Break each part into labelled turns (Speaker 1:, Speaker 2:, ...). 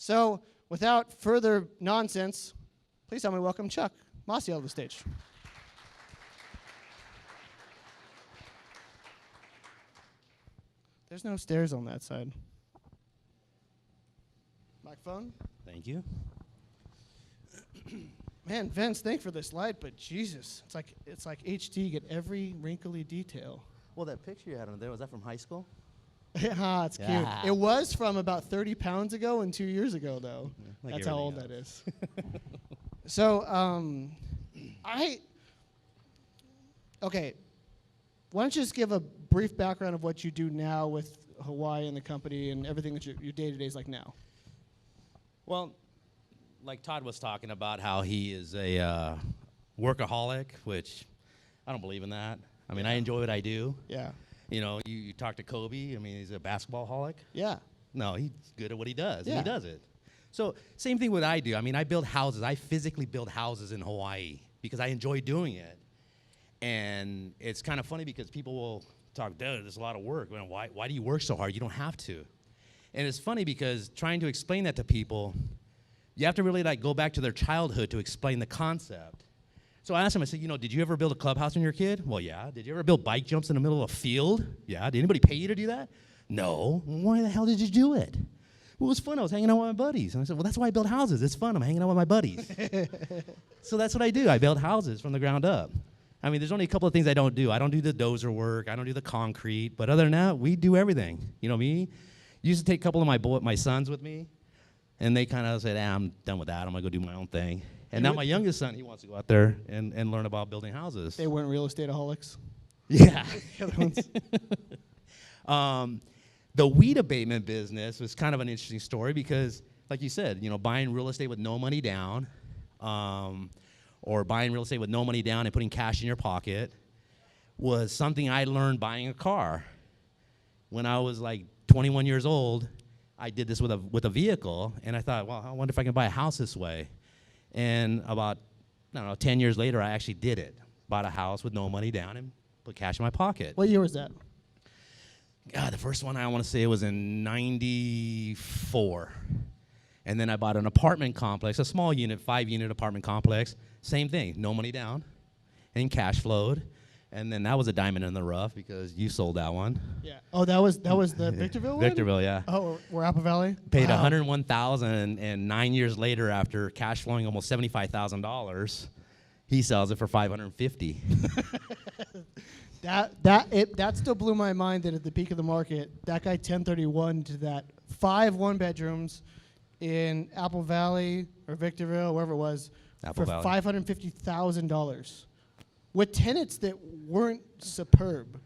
Speaker 1: So, without further nonsense, please help me welcome Chuck Maciel to the stage. There's no stairs on that side. Microphone.
Speaker 2: Thank you.
Speaker 1: Man, Vince, thanks for this light, but Jesus, it's like HD, get every wrinkly detail.
Speaker 2: Well, that picture you had on there, was that from high school?
Speaker 1: Yeah, it's cute. It was from about 30 pounds ago and 2 years ago, though.
Speaker 2: Like
Speaker 1: that's how old
Speaker 2: else.
Speaker 1: that is. So, okay, why don't you just give a brief background of what you do now with Hawaii and the company and everything that your day-to-day is like now?
Speaker 2: Well, like Todd was talking about how he is a workaholic, which I don't believe in that. I mean, I enjoy what I do.
Speaker 1: Yeah.
Speaker 2: You know, you talk to Kobe, I mean, he's a basketball-holic.
Speaker 1: Yeah.
Speaker 2: No, he's good at what he does,
Speaker 1: Yeah.
Speaker 2: and he does it. So same thing with I do. I mean, I build houses. I physically build houses in Hawaii because I enjoy doing it. And it's kind of funny because people will talk, dude, there's a lot of work. Well, why do you work so hard? You don't have to. And it's funny because trying to explain that to people, you have to really like go back to their childhood to explain the concept. So I asked him, I said, you know, did you ever build a clubhouse when you were a kid? Well, yeah. Did you ever build bike jumps in the middle of a field? Yeah. Did anybody pay you to do that? No. Why the hell did you do it? Well, it was fun. I was hanging out with my buddies. And I said, well, that's why I build houses. It's fun. I'm hanging out with my buddies. So that's what I do. I build houses from the ground up. I mean, there's only a couple of things I don't do. I don't do the dozer work. I don't do the concrete. But other than that, we do everything. You know me? Used to take a couple of my sons with me. And they kind of said, I'm done with that. I'm going to go do my own thing. And now my youngest son, he wants to go out there and learn about building houses.
Speaker 1: They weren't real estate-aholics?
Speaker 2: Yeah.
Speaker 1: The other ones?
Speaker 2: The weed abatement business was kind of an interesting story because, like you said, you know, buying real estate with no money down, or buying real estate with no money down and putting cash in your pocket was something I learned buying a car. When I was like 21 years old, I did this with a vehicle, and I thought, well, I wonder if I can buy a house this way. And about, 10 years later, I actually did it. Bought a house with no money down and put cash in my pocket.
Speaker 1: What year was that?
Speaker 2: God, the first one I want to say was in 94. And then I bought an apartment complex, a small unit, 5-unit apartment complex. Same thing, no money down and cash flowed. And then that was a diamond in the rough because you sold that one.
Speaker 1: Yeah. Oh, that was the Victorville one?
Speaker 2: Victorville, yeah.
Speaker 1: Oh, we're Apple Valley?
Speaker 2: Paid
Speaker 1: Wow.
Speaker 2: $101,000, and 9 years later, after cash flowing almost $75,000, he sells it for $550.
Speaker 1: That still blew my mind that at the peak of the market, that guy 1031 to that 5 one-bedrooms in Apple Valley or Victorville, wherever it was,
Speaker 2: Apple
Speaker 1: for
Speaker 2: Valley.
Speaker 1: $550,000 with tenants that weren't superb.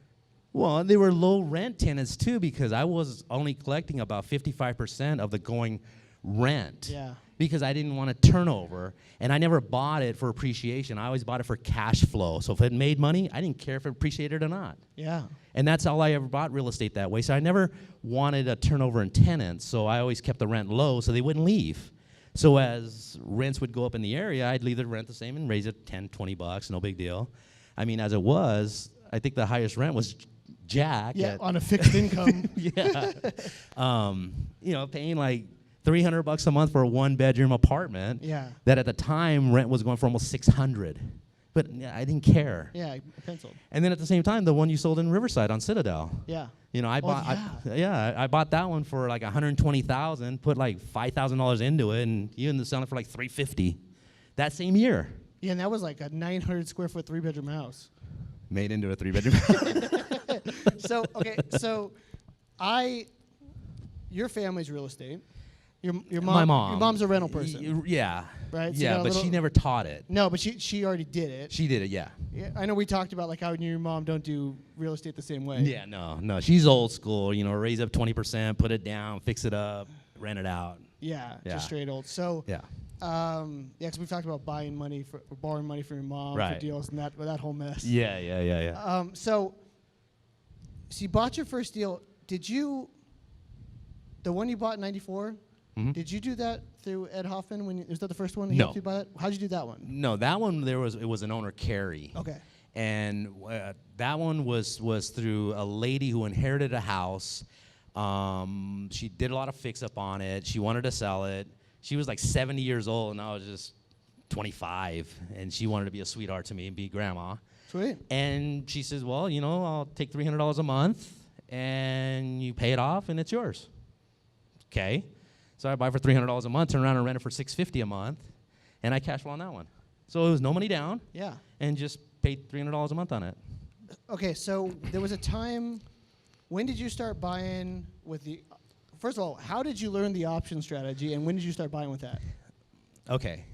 Speaker 2: Well, they were low rent tenants too because I was only collecting about 55% of the going rent.
Speaker 1: Yeah.
Speaker 2: Because I didn't want to turnover, and I never bought it for appreciation. I always bought it for cash flow. So if it made money, I didn't care if it appreciated or not.
Speaker 1: Yeah.
Speaker 2: And that's all I ever bought real estate that way. So I never wanted a turnover in tenants, so I always kept the rent low so they wouldn't leave. So as rents would go up in the area, I'd leave the rent the same and raise it $10-20, no big deal. I mean, as it was, I think the highest rent was Jack.
Speaker 1: Yeah, on a fixed income.
Speaker 2: Yeah. Paying like $300 a month for a 1-bedroom apartment.
Speaker 1: Yeah.
Speaker 2: That at the time rent was going for almost $600, but I didn't care.
Speaker 1: Yeah, I penciled.
Speaker 2: And then at the same time, the one you sold in Riverside on Citadel.
Speaker 1: Yeah.
Speaker 2: You know, I bought that one for like $120,000, put like $5,000 into it, and you ended up selling it for like $350 that same year.
Speaker 1: Yeah, and that was like a 900 square foot 3-bedroom house.
Speaker 2: Made into a 3-bedroom.
Speaker 1: Your family's real estate. Your mom.
Speaker 2: My mom.
Speaker 1: Your mom's a rental person.
Speaker 2: Yeah.
Speaker 1: Right? So
Speaker 2: Yeah, but she never taught it.
Speaker 1: No, but she already did it.
Speaker 2: She did it, yeah.
Speaker 1: Yeah, I know we talked about like how you and your mom don't do real estate the same way.
Speaker 2: Yeah, no. She's old school, raise up 20%, put it down, fix it up, rent it out.
Speaker 1: Yeah,
Speaker 2: Yeah.
Speaker 1: just straight old. So
Speaker 2: Yeah.
Speaker 1: because we've talked about borrowing money for your mom for
Speaker 2: Right.
Speaker 1: deals and that whole mess.
Speaker 2: Yeah.
Speaker 1: So you bought your first deal. The one you bought in '94?
Speaker 2: Mhm.
Speaker 1: Did you do that through Ed Hoffman? Was that the first one?
Speaker 2: No.
Speaker 1: He helped you buy that? How'd you do that one?
Speaker 2: No, that one it was an owner carry.
Speaker 1: Okay.
Speaker 2: And that one was through a lady who inherited a house. She did a lot of fix-up on it. She wanted to sell it. She was like 70 years old, and I was just 25, and she wanted to be a sweetheart to me and be grandma.
Speaker 1: Sweet.
Speaker 2: And she says, well, you know, I'll take $300 a month, and you pay it off, and it's yours. Okay. So I buy for $300 a month, turn around and rent it for $650 a month, and I cash flow on that one. So it was no money down.
Speaker 1: Yeah.
Speaker 2: And just paid $300 a month on it.
Speaker 1: Okay, so there was a time. When did you start buying with the? First of all, how did you learn the option strategy, and when did you start buying with that?
Speaker 2: Okay.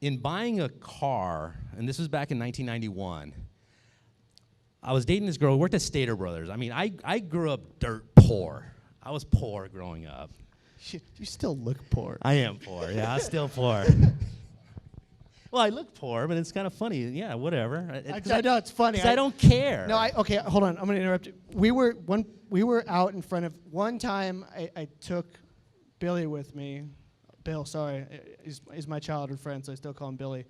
Speaker 2: In buying a car, and this was back in 1991, I was dating this girl who worked at Stater Brothers. I mean, I grew up dirt poor. I was poor growing up.
Speaker 1: You still look poor.
Speaker 2: I am poor. Yeah, I'm still poor. Well, I look poor, but it's kind of funny. Yeah, whatever.
Speaker 1: I know it's funny.
Speaker 2: I don't care.
Speaker 1: No, okay, hold on. I'm going to interrupt you. We were out in front of, one time I took Billy with me. Bill, sorry. He's my childhood friend, so I still call him Billy.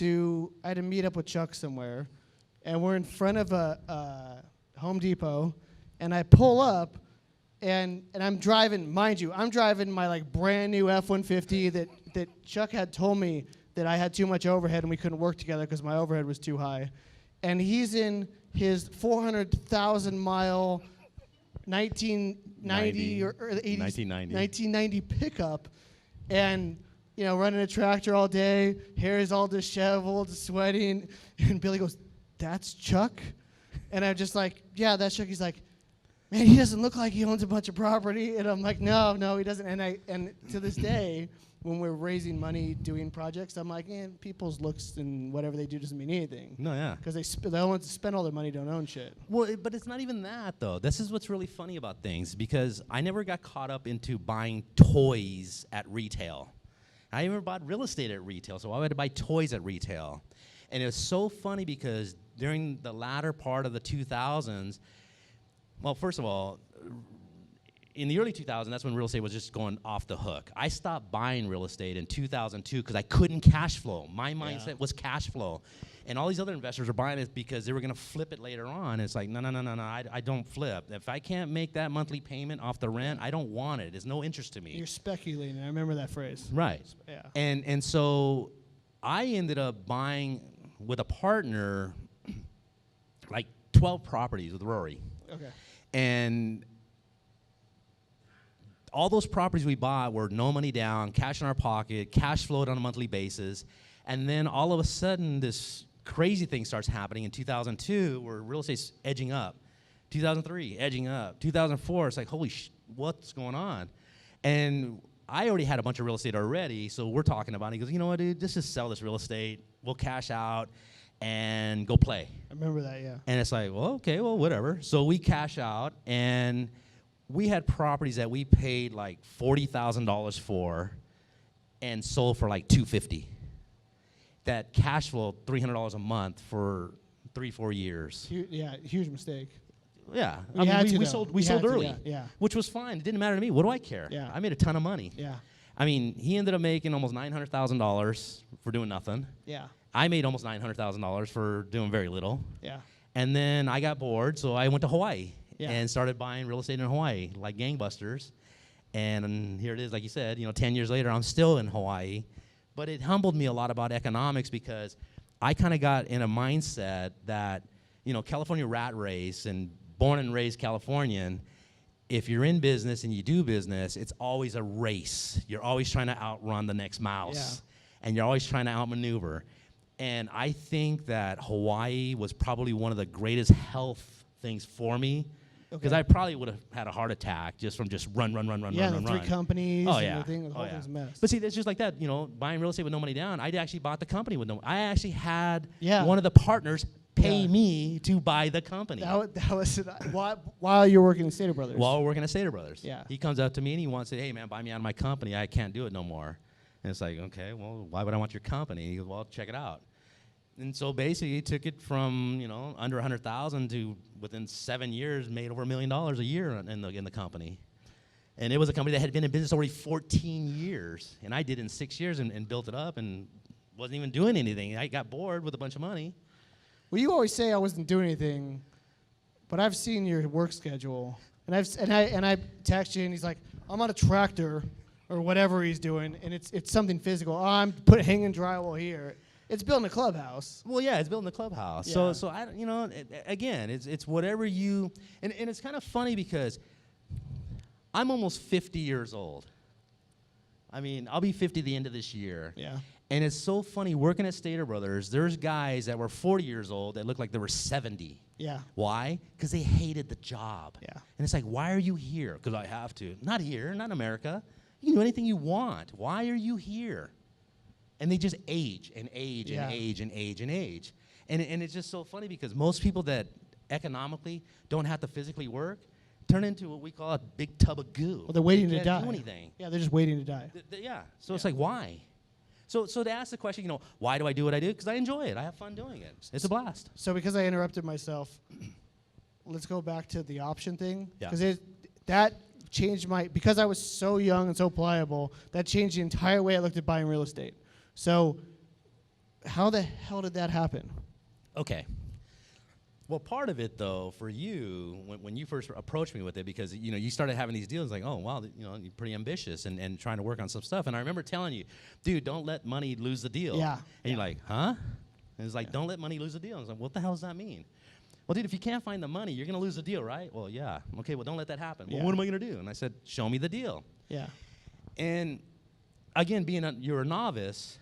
Speaker 1: I had to meet up with Chuck somewhere, and we're in front of a Home Depot, and I pull up, and I'm driving, mind you, I'm driving my like brand new F-150 that Chuck had told me that I had too much overhead and we couldn't work together because my overhead was too high. And he's in his 400,000 mile 1990 or 80s, 1990 pickup, and you know, running a tractor all day, hair is all disheveled, sweating, and Billy goes, "That's Chuck?" And I'm just like, "Yeah, that's Chuck." He's like, "Man, he doesn't look like he owns a bunch of property." And I'm like, "No, he doesn't." And to this day, when we're raising money doing projects, I'm like, people's looks and whatever they do doesn't mean anything.
Speaker 2: No, yeah.
Speaker 1: Because they don't want to spend all their money, don't own shit.
Speaker 2: Well, but it's not even that, though. This is what's really funny about things, because I never got caught up into buying toys at retail. I never bought real estate at retail, so I had to buy toys at retail. And it was so funny because during the latter part of the 2000s, well, first of all, in the early 2000s, that's when real estate was just going off the hook. I stopped buying real estate in 2002 because I couldn't cash flow. My mindset was cash flow. And all these other investors were buying it because they were going to flip it later on. It's like, no, I don't flip. If I can't make that monthly payment off the rent, I don't want it. It's no interest to me.
Speaker 1: You're speculating. I remember that phrase.
Speaker 2: Right.
Speaker 1: Yeah.
Speaker 2: And so I ended up buying with a partner like 12 properties with Rory.
Speaker 1: Okay.
Speaker 2: And all those properties we bought were no money down, cash in our pocket, cash flowed on a monthly basis. And then all of a sudden, this crazy thing starts happening in 2002 where real estate's edging up. 2003, edging up. 2004, it's like, holy what's going on? And I already had a bunch of real estate already, so we're talking about it. He goes, you know what, dude, let's just sell this real estate. We'll cash out and go play.
Speaker 1: I remember that, yeah.
Speaker 2: And it's like, well, okay, well, whatever. So we cash out, and we had properties that we paid like $40,000 for and sold for like $250. That cash flow $300 a month for 3-4 years.
Speaker 1: Huge mistake.
Speaker 2: Yeah, we sold early,
Speaker 1: yeah,
Speaker 2: which was fine. It didn't matter to me. What do I care?
Speaker 1: Yeah.
Speaker 2: I made a ton of money.
Speaker 1: Yeah.
Speaker 2: I mean, he ended up making almost $900,000 for doing nothing.
Speaker 1: Yeah.
Speaker 2: I made almost $900,000 for doing very little.
Speaker 1: Yeah.
Speaker 2: And then I got bored, so I went to Hawaii.
Speaker 1: Yeah.
Speaker 2: And started buying real estate in Hawaii, like gangbusters. And here it is, like you said, 10 years later, I'm still in Hawaii. But it humbled me a lot about economics because I kind of got in a mindset that, California rat race and born and raised Californian, if you're in business and you do business, it's always a race. You're always trying to outrun the next mouse. Yeah. And you're always trying to outmaneuver. And I think that Hawaii was probably one of the greatest health things for me. Because I probably would have had a heart attack just from run.
Speaker 1: Yeah, the three companies.
Speaker 2: Oh,
Speaker 1: and
Speaker 2: yeah.
Speaker 1: everything, the whole thing's a mess.
Speaker 2: But see, it's just like that, buying real estate with no money down. I actually bought the company with no money. I actually had
Speaker 1: Yeah.
Speaker 2: one of the partners pay me to buy the company.
Speaker 1: That was while you were working at Stater Brothers.
Speaker 2: While working at Stater Brothers.
Speaker 1: Yeah.
Speaker 2: He comes up to me and he wants to say, hey, man, buy me out of my company. I can't do it no more. And it's like, okay, well, why would I want your company? He goes, well, check it out. And so basically, he took it from under 100,000 to within 7 years made over $1 million a year in the company, and it was a company that had been in business already 14 years, and I did it in 6 years and built it up and wasn't even doing anything. I got bored with a bunch of money.
Speaker 1: Well, you always say I wasn't doing anything, but I've seen your work schedule, And I text you, and he's like, I'm on a tractor, or whatever he's doing, and it's something physical. Oh, I'm hanging drywall here. It's building a clubhouse.
Speaker 2: Well, yeah, it's building the clubhouse.
Speaker 1: Yeah.
Speaker 2: So I, again, it's whatever you, and it's kind of funny because I'm almost 50 years old. I mean, I'll be 50 the end of this year.
Speaker 1: Yeah.
Speaker 2: And it's so funny working at Stater Brothers. There's guys that were 40 years old that looked like they were 70.
Speaker 1: Yeah.
Speaker 2: Why? Because they hated the job.
Speaker 1: Yeah.
Speaker 2: And it's like, why are you here? Because I have to. Not here, not in America. You can do anything you want. Why are you here? And they just age and age
Speaker 1: Yeah.
Speaker 2: and age and age and age. And it's just so funny because most people that economically don't have to physically work turn into what we call a big tub of goo.
Speaker 1: Well, they're waiting
Speaker 2: They
Speaker 1: to
Speaker 2: can't
Speaker 1: die.
Speaker 2: do anything.
Speaker 1: Yeah, they're just waiting to die.
Speaker 2: Yeah. So it's like, why? So to ask the question, why do I do what I do? Because I enjoy it. I have fun doing it. It's a blast.
Speaker 1: So because I interrupted myself, let's go back to the option thing.
Speaker 2: Yeah.
Speaker 1: Because that changed because I was so young and so pliable, that changed the entire way I looked at buying real estate. So how the hell did that happen?
Speaker 2: Okay. Well, part of it, though, for you, when you first approached me with it, because, you started having these deals, like, oh, wow, you're pretty ambitious and trying to work on some stuff. And I remember telling you, dude, don't let money lose the deal.
Speaker 1: Yeah.
Speaker 2: And you're like, huh? And it's like, don't let money lose the deal. And I was like, what the hell does that mean? Well, dude, if you can't find the money, you're going to lose the deal, right? Well, yeah. Okay, well, don't let that happen.
Speaker 1: Yeah.
Speaker 2: Well, what am I going to do? And I said, show me the deal.
Speaker 1: Yeah.
Speaker 2: And again, you're a novice,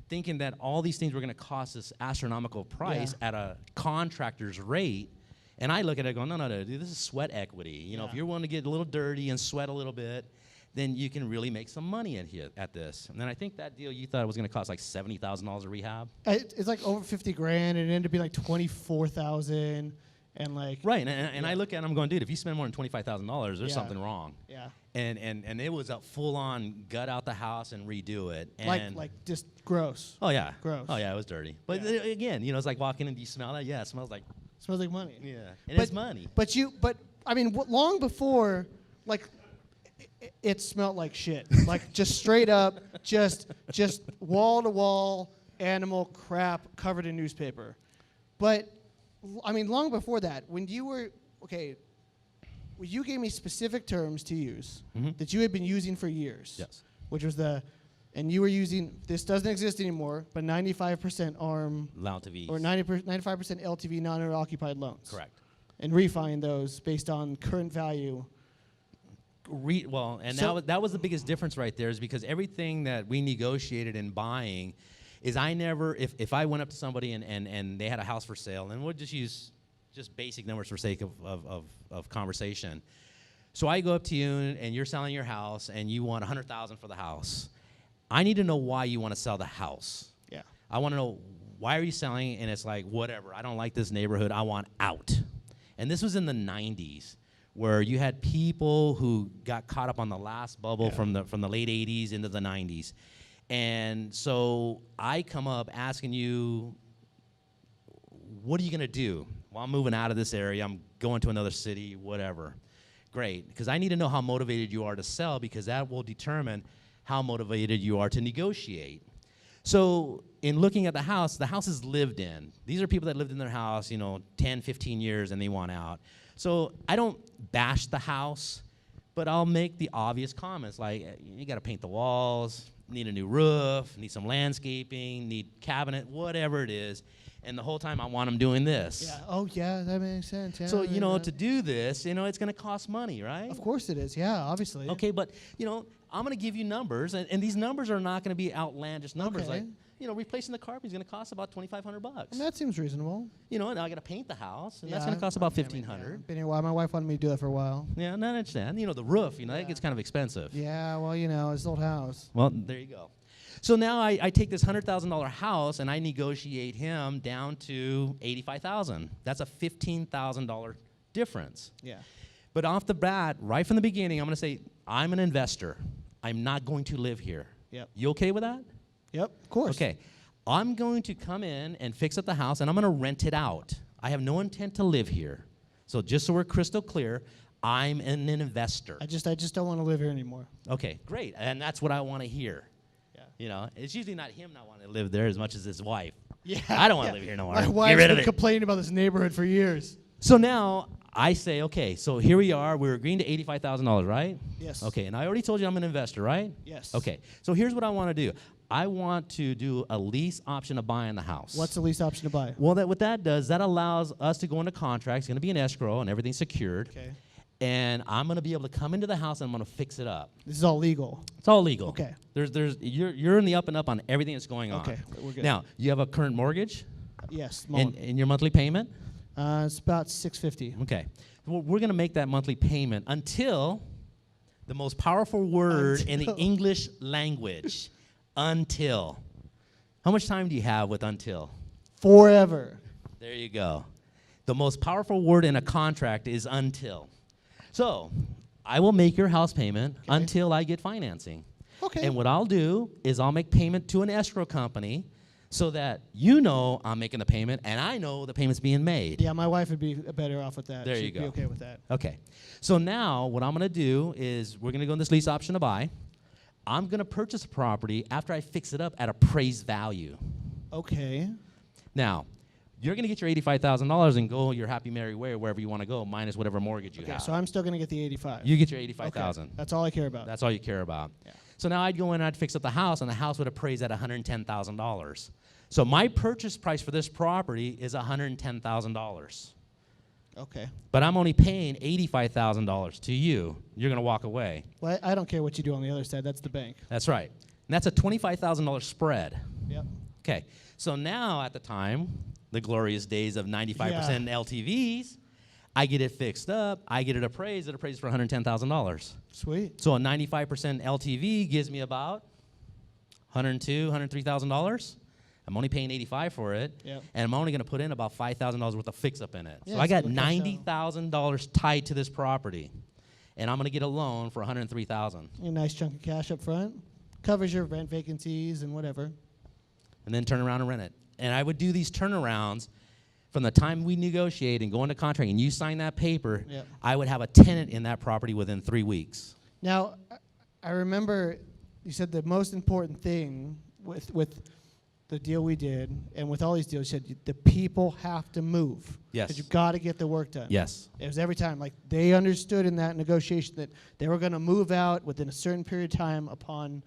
Speaker 2: thinking that all these things were going to cost this astronomical price at a contractor's rate. And I look at it going, no, dude, this is sweat equity. If you're willing to get a little dirty and sweat a little bit, then you can really make some money at this. And then I think that deal you thought it was going to cost like $70,000 a rehab.
Speaker 1: It's like over $50,000, and it ended up being like $24,000, and like.
Speaker 2: Right, and I look at it, I'm going, dude, if you spend more than $25,000, there's
Speaker 1: Yeah.
Speaker 2: something wrong.
Speaker 1: Yeah.
Speaker 2: And it was a full-on gut out the house and redo it. And
Speaker 1: Like just gross.
Speaker 2: oh yeah,
Speaker 1: Gross.
Speaker 2: Oh yeah, it was dirty. But
Speaker 1: Yeah.
Speaker 2: Again, it's like walking in. Do you smell that? Yeah, it smells like.
Speaker 1: Smells like money.
Speaker 2: Yeah, and
Speaker 1: But-
Speaker 2: it's money.
Speaker 1: But I mean, long before, like, it smelled like shit. Like just straight up, just wall to wall animal crap covered in newspaper. But I mean, long before that, when you were you gave me specific terms to use that you had been using for years.
Speaker 2: Yes.
Speaker 1: Which was and you were using, this doesn't exist anymore, but 95% ARM
Speaker 2: LTVs.
Speaker 1: or 95% LTV non-owner-occupied loans.
Speaker 2: Correct.
Speaker 1: And refining those based on current value.
Speaker 2: That was the biggest difference right there, is because everything that we negotiated in buying is I never, if I went up to somebody and they had a house for sale, and we'll just use just basic numbers for sake of conversation. So I go up to you and you're selling your house and you want $100,000 for the house. I need to know why you want to sell the house.
Speaker 1: Yeah.
Speaker 2: I want to know, why are you selling? And it's like, whatever, I don't like this neighborhood, I want out. And this was in the 90s, where you had people who got caught up on the last bubble from the late 80s into the 90s. And so I come up asking you, what are you going to do? Well, I'm moving out of this area, I'm going to another city, whatever. Great, because I need to know how motivated you are to sell, because that will determine how motivated you are to negotiate. So in looking at the house is lived in. These are people that lived in their house, 10, 15 years, and they want out. So I don't bash the house, but I'll make the obvious comments like, you got to paint the walls, need a new roof, need some landscaping, need cabinet, whatever it is. And the whole time I want them doing this.
Speaker 1: Yeah. Oh, yeah, that makes sense. Yeah,
Speaker 2: So, to do this, it's going to cost money, right?
Speaker 1: Of course it is. Yeah, obviously.
Speaker 2: Okay, but, I'm going to give you numbers, and these numbers are not going to be outlandish numbers.
Speaker 1: Okay.
Speaker 2: Like, replacing the carpet is going to cost about $2,500.
Speaker 1: And that seems reasonable.
Speaker 2: And I got to paint the house, and that's
Speaker 1: Yeah,
Speaker 2: going to cost about
Speaker 1: I mean,
Speaker 2: $1,500.
Speaker 1: been here a while. My wife wanted me to do that for a while.
Speaker 2: Yeah, no, I understand. The roof, that gets kind of expensive.
Speaker 1: Yeah, well, it's an old house.
Speaker 2: Well, there you go. So now I take this $100,000 house and I negotiate him down to $85,000. That's a $15,000 difference.
Speaker 1: Yeah.
Speaker 2: But off the bat, right from the beginning, I'm going to say, I'm an investor. I'm not going to live here.
Speaker 1: Yep.
Speaker 2: You okay with that?
Speaker 1: Yep, of course.
Speaker 2: Okay. I'm going to come in and fix up the house, and I'm going to rent it out. I have no intent to live here. So just so we're crystal clear, I'm an investor.
Speaker 1: I just don't want to live here anymore.
Speaker 2: Okay, great. And that's what I want to hear.
Speaker 1: Yeah.
Speaker 2: It's usually not him not wanting to live there as much as his wife.
Speaker 1: Yeah.
Speaker 2: I don't want to live here no more.
Speaker 1: My
Speaker 2: Get
Speaker 1: wife's
Speaker 2: rid of
Speaker 1: been
Speaker 2: it.
Speaker 1: complaining about this neighborhood for years.
Speaker 2: So now I say, okay, so here we are. We're agreeing to $85,000, right?
Speaker 1: Yes.
Speaker 2: Okay, and I already told you I'm an investor, right?
Speaker 1: Yes.
Speaker 2: Okay, so here's what I want to do. I want to do a lease option of buying the house.
Speaker 1: What's the lease option to buy?
Speaker 2: Well, what that does, that allows us to go into contract. It's going to be an escrow and everything's secured.
Speaker 1: Okay.
Speaker 2: And I'm going to be able to come into the house and I'm going to fix it up.
Speaker 1: This is all legal.
Speaker 2: It's all legal.
Speaker 1: Okay.
Speaker 2: You're in the up and up on everything that's going on.
Speaker 1: Okay, we're good.
Speaker 2: Now, you have a current mortgage
Speaker 1: Yes.
Speaker 2: and your monthly payment?
Speaker 1: It's about $650.
Speaker 2: Okay. Well, we're going to make that monthly payment until the most powerful word in the English language, until. How much time do you have with until?
Speaker 1: Forever.
Speaker 2: There you go. The most powerful word in a contract is until. So I will make your house payment until I get financing.
Speaker 1: Okay.
Speaker 2: And what I'll do is I'll make payment to an escrow company so that you know I'm making the payment and I know the payment's being made.
Speaker 1: Yeah, my wife would be better off with that.
Speaker 2: There you
Speaker 1: She'd
Speaker 2: go.
Speaker 1: be okay with that.
Speaker 2: Okay. So now what I'm going to do is we're going to go in this lease option to buy. I'm going to purchase a property after I fix it up at appraised value.
Speaker 1: Okay.
Speaker 2: Now, you're going to get your $85,000 and go your happy merry way wherever you want to go, minus whatever mortgage you have.
Speaker 1: So I'm still going to get the 85.
Speaker 2: You get your $85,000.
Speaker 1: Okay. That's all I care about.
Speaker 2: That's all you care about.
Speaker 1: Yeah.
Speaker 2: So now I'd go in and I'd fix up the house, and the house would appraise at $110,000. So my purchase price for this property is $110,000.
Speaker 1: Okay.
Speaker 2: But I'm only paying $85,000 to you. You're going to walk away.
Speaker 1: Well, I don't care what you do on the other side. That's the bank.
Speaker 2: That's right. And that's a $25,000 spread.
Speaker 1: Yep.
Speaker 2: Okay. So now at the time, the glorious days of 95% LTVs, I get it fixed up. I get it appraised. It appraised for $110,000.
Speaker 1: Sweet.
Speaker 2: So a 95% LTV gives me about $102,000, $103,000. I'm only paying $85,000 for it,
Speaker 1: Yep.
Speaker 2: and I'm only going to put in about $5,000 worth of fix-up in it.
Speaker 1: Yeah,
Speaker 2: so I got
Speaker 1: so it'll cash out.
Speaker 2: $90,000 tied to this property, and I'm going to get a loan for $103,000,
Speaker 1: A nice chunk of cash up front. Covers your rent vacancies and whatever.
Speaker 2: and then turn around and rent it. And I would do these turnarounds from the time we negotiate and go into contract, and you sign that paper.
Speaker 1: Yep.
Speaker 2: I would have a tenant in that property within 3 weeks.
Speaker 1: Now, I remember you said the most important thing with the deal we did, and with all these deals, you said the people have to move.
Speaker 2: Yes.
Speaker 1: Because you've got to get the work done.
Speaker 2: Yes.
Speaker 1: It was every time. Like, they understood in that negotiation that they were going to move out within a certain period of time upon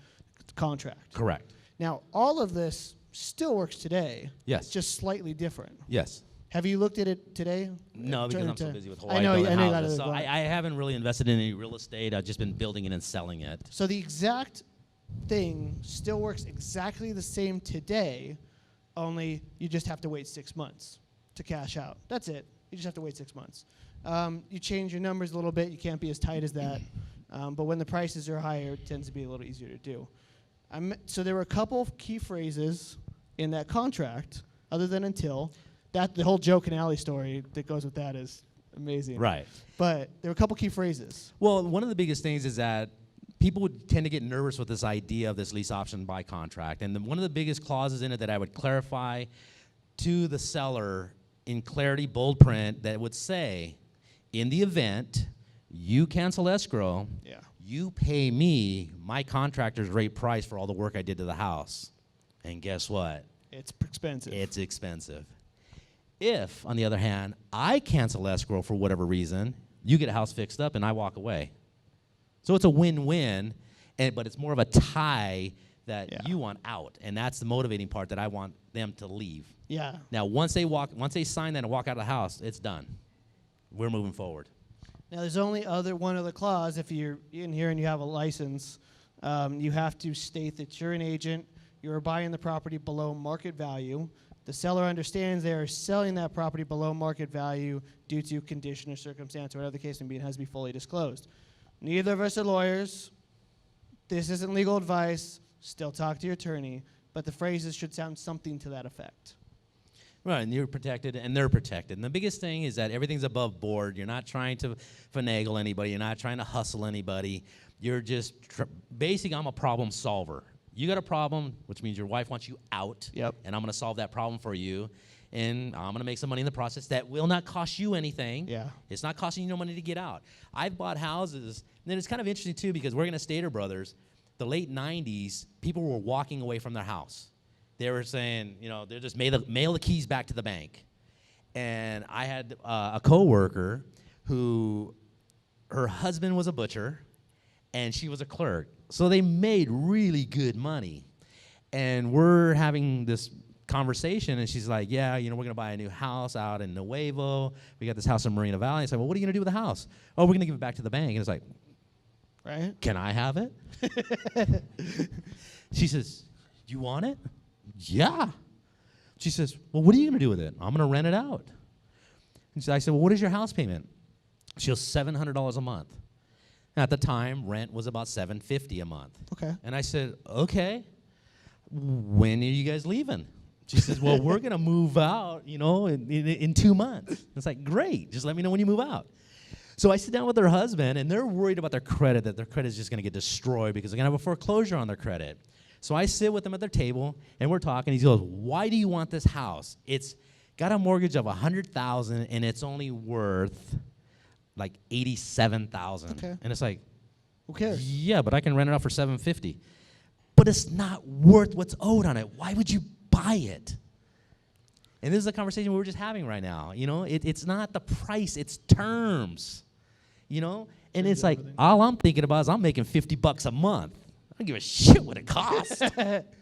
Speaker 1: contract.
Speaker 2: Correct.
Speaker 1: Now, all of this still works today.
Speaker 2: Yes.
Speaker 1: It's just slightly different.
Speaker 2: Yes.
Speaker 1: Have you looked at it today?
Speaker 2: No, because I'm so
Speaker 1: to-
Speaker 2: busy with Hawaii
Speaker 1: I know,
Speaker 2: building
Speaker 1: I know you
Speaker 2: houses.
Speaker 1: got
Speaker 2: So
Speaker 1: other
Speaker 2: I haven't really invested in any real estate. I've just been building it and selling it.
Speaker 1: So the exact thing still works exactly the same today, only you just have to wait 6 months to cash out. That's it. You just have to wait 6 months. You change your numbers a little bit. You can't be as tight as that. But when the prices are higher, it tends to be a little easier to do. So there were a couple of key phrases in that contract, other than until. That the whole Joe Canale story that goes with that is amazing.
Speaker 2: Right.
Speaker 1: But there were a couple key phrases.
Speaker 2: Well, one of the biggest things is that people would tend to get nervous with this idea of this lease option buy contract. And one of the biggest clauses in it that I would clarify to the seller in clarity, bold print, that would say, in the event you cancel escrow, you pay me my contractor's rate price for all the work I did to the house. And guess what?
Speaker 1: It's expensive.
Speaker 2: It's expensive. If, on the other hand, I cancel escrow for whatever reason, you get a house fixed up and I walk away. So it's a win-win, but it's more of a tie that you want out, and that's the motivating part that I want them to leave.
Speaker 1: Yeah.
Speaker 2: Now, once they sign that and walk out of the house, it's done. We're moving forward.
Speaker 1: Now, there's only one other clause. If you're in here and you have a license, you have to state that you're an agent, you're buying the property below market value. The seller understands they are selling that property below market value due to condition or circumstance or whatever the case may be, and has to be fully disclosed. Neither of us are lawyers. This isn't legal advice. Still talk to your attorney. But the phrases should sound something to that effect.
Speaker 2: Right, and you're protected, and they're protected. And the biggest thing is that everything's above board. You're not trying to finagle anybody. You're not trying to hustle anybody. You're just, basically, I'm a problem solver. You got a problem, which means your wife wants you out, and I'm going to solve that problem for you, and I'm going to make some money in the process that will not cost you anything.
Speaker 1: Yeah.
Speaker 2: It's not costing you no money to get out. I've bought houses, and then it's kind of interesting, too, because working at Stater Brothers, the late 90s, people were walking away from their house. They were saying, they're just mail the keys back to the bank. And I had a coworker who her husband was a butcher and she was a clerk. So they made really good money. And we're having this conversation, and she's like, yeah, we're going to buy a new house out in Nuevo. We got this house in Marina Valley. I said, well, what are you going to do with the house? Oh, we're going to give it back to the bank. And it's like,
Speaker 1: Right?
Speaker 2: can I have it? She says, you want it? Yeah. She says, well, what are you going to do with it? I'm going to rent it out. And I said, well, what is your house payment? She goes, $700 a month. At the time, rent was about $750 a month.
Speaker 1: Okay.
Speaker 2: And I said, okay, when are you guys leaving? She says, well, we're going to move out, in 2 months. It's like, great, just let me know when you move out. So I sit down with her husband, and they're worried about their credit, that their credit is just going to get destroyed because they're going to have a foreclosure on their credit. So I sit with them at their table, and we're talking. He goes, why do you want this house? It's got a mortgage of $100,000, and it's only worth like $87,000.
Speaker 1: Okay.
Speaker 2: And it's like,
Speaker 1: Who cares?
Speaker 2: yeah, but I can rent it out for $750. But it's not worth what's owed on it. Why would you buy it? And this is a conversation we were just having right now. It's not the price, it's terms. And it's like, all I'm thinking about is I'm making $50 a month. I don't give a shit what it costs.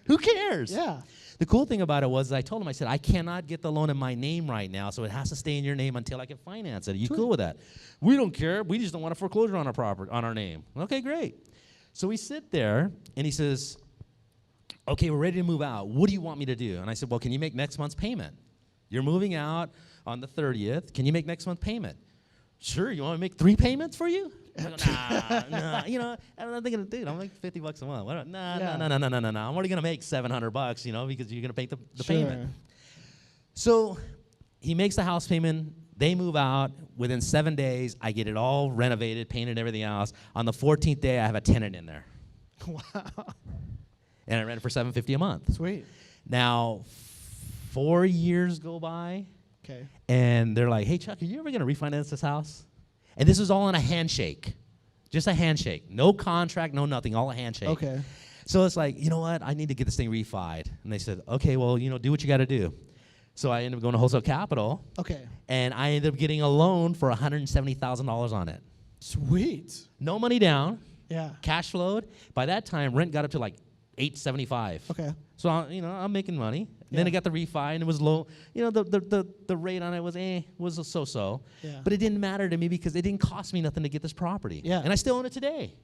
Speaker 2: Who cares?
Speaker 1: Yeah.
Speaker 2: The cool thing about it was I told him, I said, I cannot get the loan in my name right now, so it has to stay in your name until I can finance it. Are you cool with that? We don't care. We just don't want a foreclosure on our property, on our name. Okay, great. So we sit there, and he says, okay, we're ready to move out. What do you want me to do? And I said, well, can you make next month's payment? You're moving out on the 30th. Can you make next month's payment? Sure, you want me to make 3 payments for you? I go, nah, I'm thinking, dude, I'm like $50 a month. No. I'm already gonna make $700, because you're gonna pay the payment. So he makes the house payment. They move out. Within 7 days, I get it all renovated, painted, everything else. On the 14th day, I have a tenant in there.
Speaker 1: Wow.
Speaker 2: And I rent it for $750 a month.
Speaker 1: Sweet.
Speaker 2: Now, 4 years go by.
Speaker 1: Okay.
Speaker 2: And they're like, hey, Chuck, are you ever going to refinance this house? And this is all on a handshake. Just a handshake. No contract, no nothing, all a handshake.
Speaker 1: Okay.
Speaker 2: So it's like, you know what? I need to get this thing refied. And they said, okay, well, do what you got to do. So I ended up going to Wholesale Capital.
Speaker 1: Okay.
Speaker 2: And I ended up getting a loan for $170,000 on it.
Speaker 1: Sweet.
Speaker 2: No money down.
Speaker 1: Yeah.
Speaker 2: Cash flowed. By that time, rent got up to like $875.
Speaker 1: Okay.
Speaker 2: So I'm making money.
Speaker 1: Yeah.
Speaker 2: Then I got the refi, and it was low. The rate on it was so-so.
Speaker 1: Yeah.
Speaker 2: But it didn't matter to me because it didn't cost me nothing to get this property.
Speaker 1: Yeah.
Speaker 2: And I still own it today.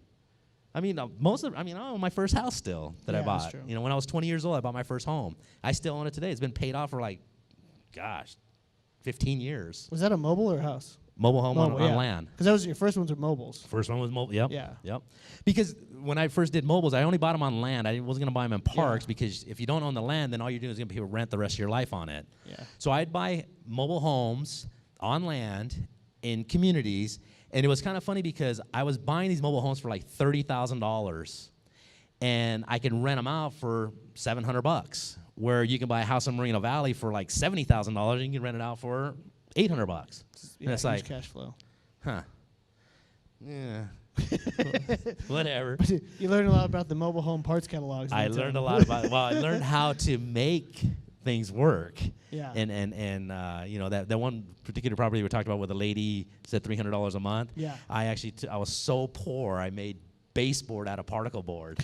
Speaker 2: I own my first house still that I
Speaker 1: Yeah,
Speaker 2: bought.
Speaker 1: that's true.
Speaker 2: When I was 20 years old, I bought my first home. I still own it today. It's been paid off for 15 years.
Speaker 1: Was that a mobile or a house?
Speaker 2: Mobile home on
Speaker 1: yeah.
Speaker 2: land.
Speaker 1: Because that was your first ones were mobiles.
Speaker 2: First one was mobile. Yep.
Speaker 1: Yeah.
Speaker 2: Yep. Because when I first did mobiles, I only bought them on land. I wasn't going to buy them in parks because if you don't own the land, then all you're doing is going to be able to rent the rest of your life on it.
Speaker 1: Yeah.
Speaker 2: So I'd buy mobile homes on land in communities, and it was kind of funny because I was buying these mobile homes for like $30,000, and I can rent them out for $700. Where you can buy a house in Moreno Valley for like $70,000, and you can rent it out for $800.
Speaker 1: Yeah,
Speaker 2: and it's
Speaker 1: huge
Speaker 2: like,
Speaker 1: cash flow.
Speaker 2: huh. Yeah. Whatever.
Speaker 1: You learn a lot about the mobile home parts catalogs.
Speaker 2: I learned a lot about. Well, I learned how to make things work.
Speaker 1: Yeah.
Speaker 2: And that one particular property we talked about where the lady said $300 a month.
Speaker 1: Yeah.
Speaker 2: I was so poor I made baseboard out of particle board.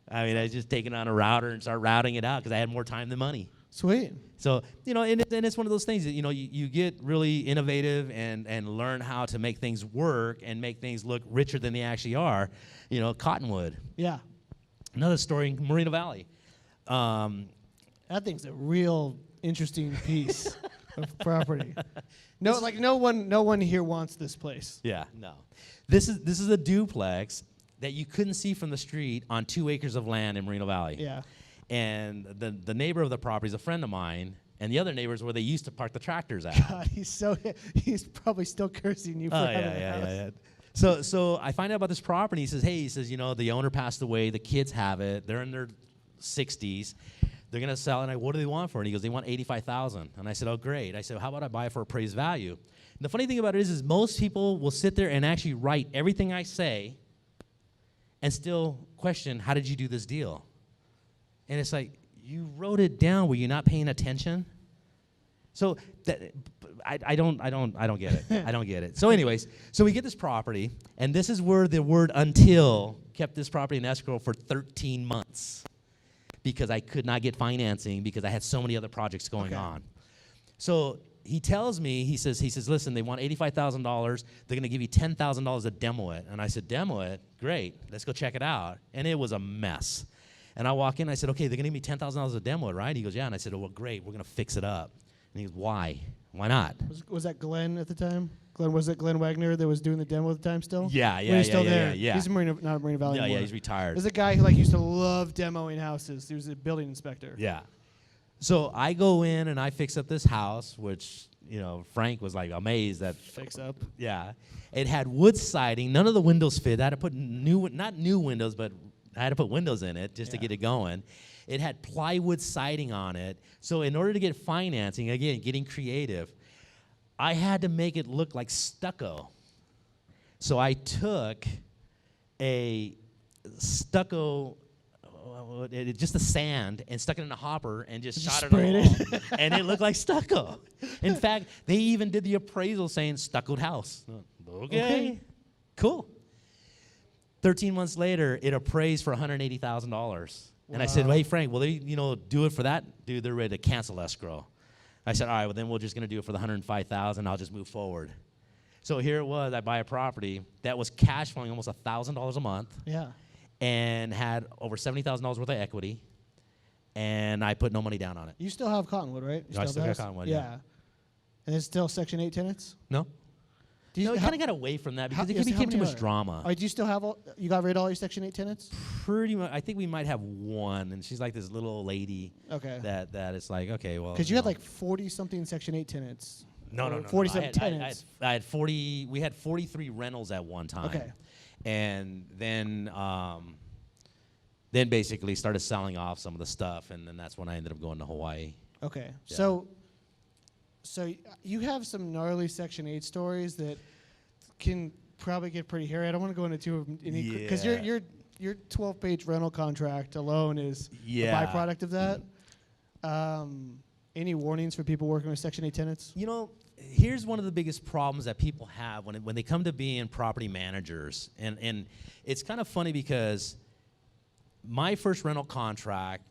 Speaker 2: I was just taking on a router and start routing it out because I had more time than money.
Speaker 1: Sweet.
Speaker 2: So, and it's one of those things that, you get really innovative and learn how to make things work and make things look richer than they actually are. Cottonwood.
Speaker 1: Yeah.
Speaker 2: Another story in Moreno Valley.
Speaker 1: That thing's a real interesting piece of property. No one here wants this place.
Speaker 2: Yeah, no. This is a duplex that you couldn't see from the street on 2 acres of land in Moreno Valley.
Speaker 1: Yeah.
Speaker 2: And the neighbor of the property is a friend of mine, and the other neighbor is where they used to park the tractors at.
Speaker 1: God, he's probably still cursing you for having a house.
Speaker 2: Yeah. So I find out about this property. He says, the owner passed away. The kids have it. They're in their 60s. They're going to sell it. And what do they want for it? And he goes, they want $85,000. And I said, oh, great. I said, how about I buy it for appraised value? And the funny thing about it is most people will sit there and actually write everything I say and still question, how did you do this deal? And it's like, you wrote it down. Were you not paying attention? So I don't get it. I don't get it. So anyways, so we get this property, and this is where the word "until" kept this property in escrow for 13 months because I could not get financing because I had so many other projects going on. So he tells me, he says, listen, they want $85,000. They're going to give you $10,000 to demo it. And I said, demo it? Great. Let's go check it out. And it was a mess. And I walk in, I said, okay, they're going to give me $10,000 to demo it, right? He goes, yeah. And I said, oh, well, great. We're going to fix it up. And he goes, why? Why not?
Speaker 1: Was that Glenn at the time? Was it Glenn Wagner that was doing the demo at the time still?
Speaker 2: Yeah.
Speaker 1: He's still there.
Speaker 2: Yeah.
Speaker 1: He's not at Marina Valley anymore.
Speaker 2: Yeah, he's retired.
Speaker 1: There's a guy who used to love demoing houses. He was a building inspector.
Speaker 2: Yeah. So I go in and I fix up this house, which, Frank was amazed that.
Speaker 1: Fix up.
Speaker 2: Yeah. It had wood siding. None of the windows fit. I had to put not new windows, but I had to put windows in it just to get it going. It had plywood siding on it. So in order to get financing, again, getting creative, I had to make it look like stucco. So I took a stucco, just the sand, and stuck it in a hopper and just shot it on the wall. And it looked like stucco. In fact, they even did the appraisal saying stuccoed house. Okay. Cool. 13 months later, it appraised for $180,000. And I said, hey, Frank, will they, do it for that? Dude, they're ready to cancel escrow. I said, all right, well, then we're just going to do it for the $105,000. I'll just move forward. So here it was. I buy a property that was cash flowing almost $1,000 a month.
Speaker 1: Yeah.
Speaker 2: And had over $70,000 worth of equity. And I put no money down on it.
Speaker 1: You still have Cottonwood, right?
Speaker 2: I still got Cottonwood, yeah.
Speaker 1: And it's still Section 8 tenants?
Speaker 2: No. No, we kind of got away from that because it became too much drama.
Speaker 1: Do you still have you got rid of all your Section 8 tenants?
Speaker 2: Pretty much. I think we might have one, and she's like this little old lady.
Speaker 1: Okay.
Speaker 2: That is like, okay, well.
Speaker 1: Because you had 40-something Section 8 tenants.
Speaker 2: No.
Speaker 1: 40-something tenants.
Speaker 2: I had 40. We had 43 rentals at one time.
Speaker 1: Okay.
Speaker 2: And then basically started selling off some of the stuff, and then that's when I ended up going to Hawaii.
Speaker 1: Okay.
Speaker 2: Yeah.
Speaker 1: So you have some gnarly Section 8 stories that can probably get pretty hairy. I don't want to go into two of them because your 12-page rental contract alone is a byproduct of that. Any warnings for people working with Section 8 tenants?
Speaker 2: Here's one of the biggest problems that people have when they come to being property managers, and it's kind of funny because my first rental contract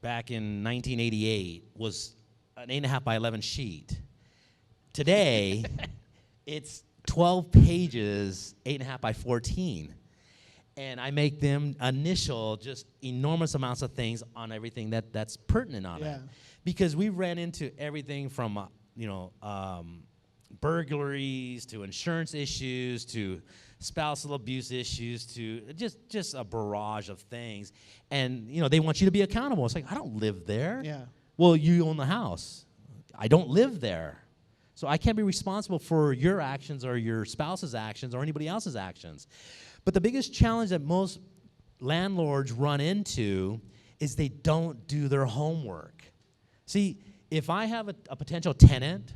Speaker 2: back in 1988 was an 8.5 by 11 sheet. Today, it's 12 pages, 8.5 by 14. And I make them initial just enormous amounts of things on everything that's pertinent on it. Because we ran into everything from, burglaries to insurance issues to spousal abuse issues to just a barrage of things. And, they want you to be accountable. It's like, I don't live there.
Speaker 1: Yeah.
Speaker 2: Well, you own the house. I don't live there. So I can't be responsible for your actions or your spouse's actions or anybody else's actions. But the biggest challenge that most landlords run into is they don't do their homework. See, if I have a potential tenant,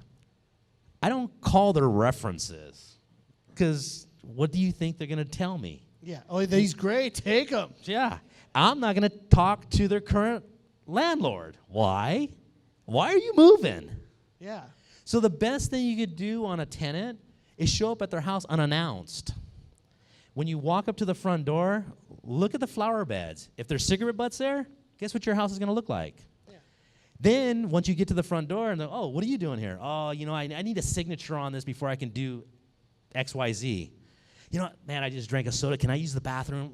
Speaker 2: I don't call their references because what do you think they're going to tell me?
Speaker 1: Yeah. Oh, he's great. Take him.
Speaker 2: Yeah. I'm not going to talk to their current landlord. Why? Why are you moving?
Speaker 1: Yeah.
Speaker 2: So the best thing you could do on a tenant is show up at their house unannounced. When you walk up to the front door, look at the flower beds. If there's cigarette butts there, guess what your house is going to look like? Yeah. Then once you get to the front door and oh, what are you doing here? Oh, I need a signature on this before I can do X, Y, Z. Man, I just drank a soda. Can I use the bathroom?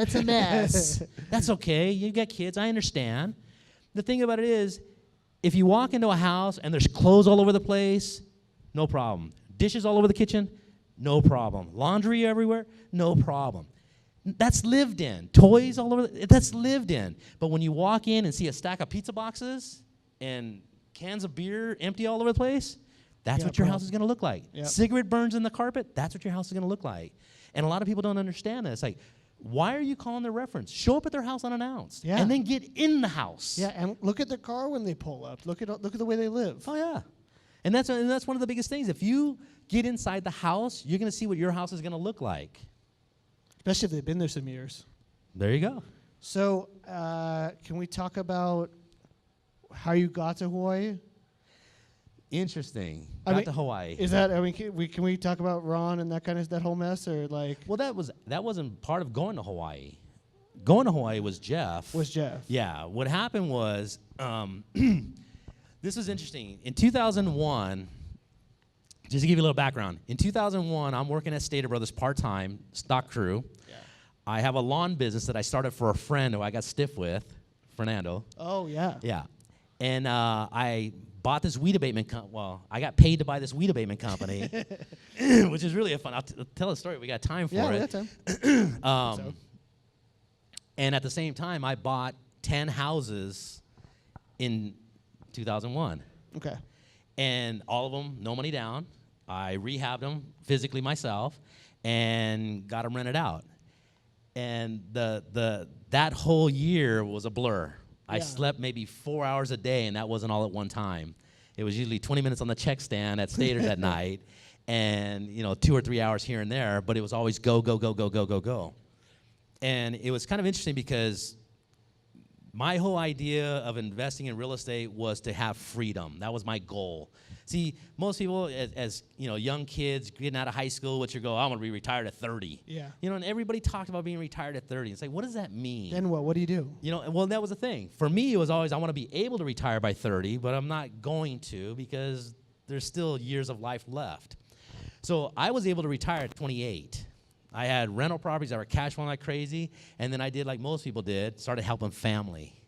Speaker 2: It's a mess. That's okay. You got kids. I understand. The thing about it is, if you walk into a house and there's clothes all over the place, no problem. Dishes all over the kitchen, no problem. Laundry everywhere, no problem. That's lived in. Toys all over, that's lived in. But when you walk in and see a stack of pizza boxes and cans of beer empty all over the place, that's what your house is going to look like.
Speaker 1: Yep.
Speaker 2: Cigarette burns in the carpet, that's what your house is going to look like. And a lot of people don't understand that. It's like, why are you calling their reference? Show up at their house unannounced.
Speaker 1: Yeah.
Speaker 2: And then get in the house.
Speaker 1: Yeah, and look at the car when they pull up. Look at the way they live.
Speaker 2: Oh, yeah. And that's one of the biggest things. If you get inside the house, you're going to see what your house is going to look like.
Speaker 1: Especially if they've been there some years.
Speaker 2: There you go.
Speaker 1: So can we talk about how you got to Hawaii?
Speaker 2: Interesting.
Speaker 1: I
Speaker 2: Got
Speaker 1: mean,
Speaker 2: to Hawaii.
Speaker 1: Is that, I mean, can we talk about Ron and that whole mess, or like?
Speaker 2: Well, that wasn't part of going to Hawaii. Going to Hawaii was Jeff.
Speaker 1: Was Jeff?
Speaker 2: Yeah. What happened was, this was interesting. In 2001, just to give you a little background, in 2001, I'm working at Stater Brothers part-time, stock crew. Yeah. I have a lawn business that I started for a friend who I got stiff with, Fernando.
Speaker 1: Oh, yeah.
Speaker 2: Yeah. And I bought this weed abatement I got paid to buy this weed abatement company, which is really a fun. I'll tell a story. We got time for it.
Speaker 1: Yeah, we got time.
Speaker 2: And at the same time, I bought 10 houses in 2001.
Speaker 1: Okay.
Speaker 2: And all of them, no money down. I rehabbed them physically myself and got them rented out. And that whole year was a blur. I slept maybe 4 hours a day, and that wasn't all at one time. It was usually 20 minutes on the check stand at Stater's at night, and 2 or 3 hours here and there, but it was always go, go, go, go, go, go, go. And it was kind of interesting because my whole idea of investing in real estate was to have freedom. That was my goal. See, most people, as young kids getting out of high school, what's your goal? I'm going to be retired at 30.
Speaker 1: Yeah.
Speaker 2: And everybody talked about being retired at 30. It's like, what does that mean?
Speaker 1: Then what? What do you do?
Speaker 2: Well, that was the thing. For me, it was always, I want to be able to retire by 30, but I'm not going to because there's still years of life left. So I was able to retire at 28. I had rental properties that were cash flowing like crazy, and then I did like most people did, started helping family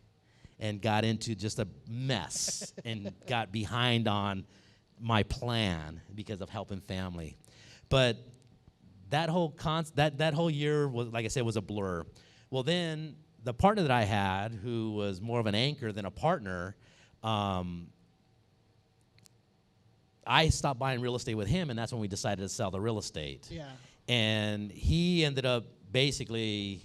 Speaker 2: and got into just a mess and got behind on my plan because of helping family. But that whole that whole year was, like I said, was a blur. Well, then the partner that I had, who was more of an anchor than a partner, I stopped buying real estate with him, and that's when we decided to sell the real estate.
Speaker 1: Yeah.
Speaker 2: And he ended up basically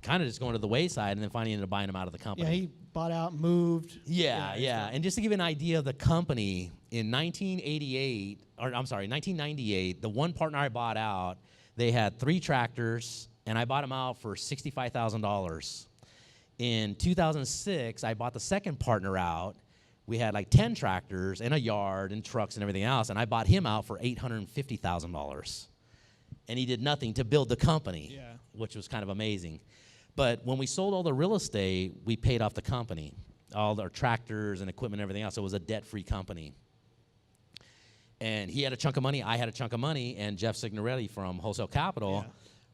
Speaker 2: kind of just going to the wayside, and then finally ended up buying him out of the company.
Speaker 1: Yeah, he bought out, moved.
Speaker 2: Yeah. And just to give you an idea of the company, in 1998, the one partner I bought out, they had 3 tractors, and I bought them out for $65,000. In 2006, I bought the second partner out. We had like 10 tractors and a yard and trucks and everything else, and I bought him out for $850,000. And he did nothing to build the company, which was kind of amazing. But when we sold all the real estate, we paid off the company, all our tractors and equipment and everything else. So it was a debt-free company. And he had a chunk of money, I had a chunk of money, and Jeff Signorelli from Wholesale Capital,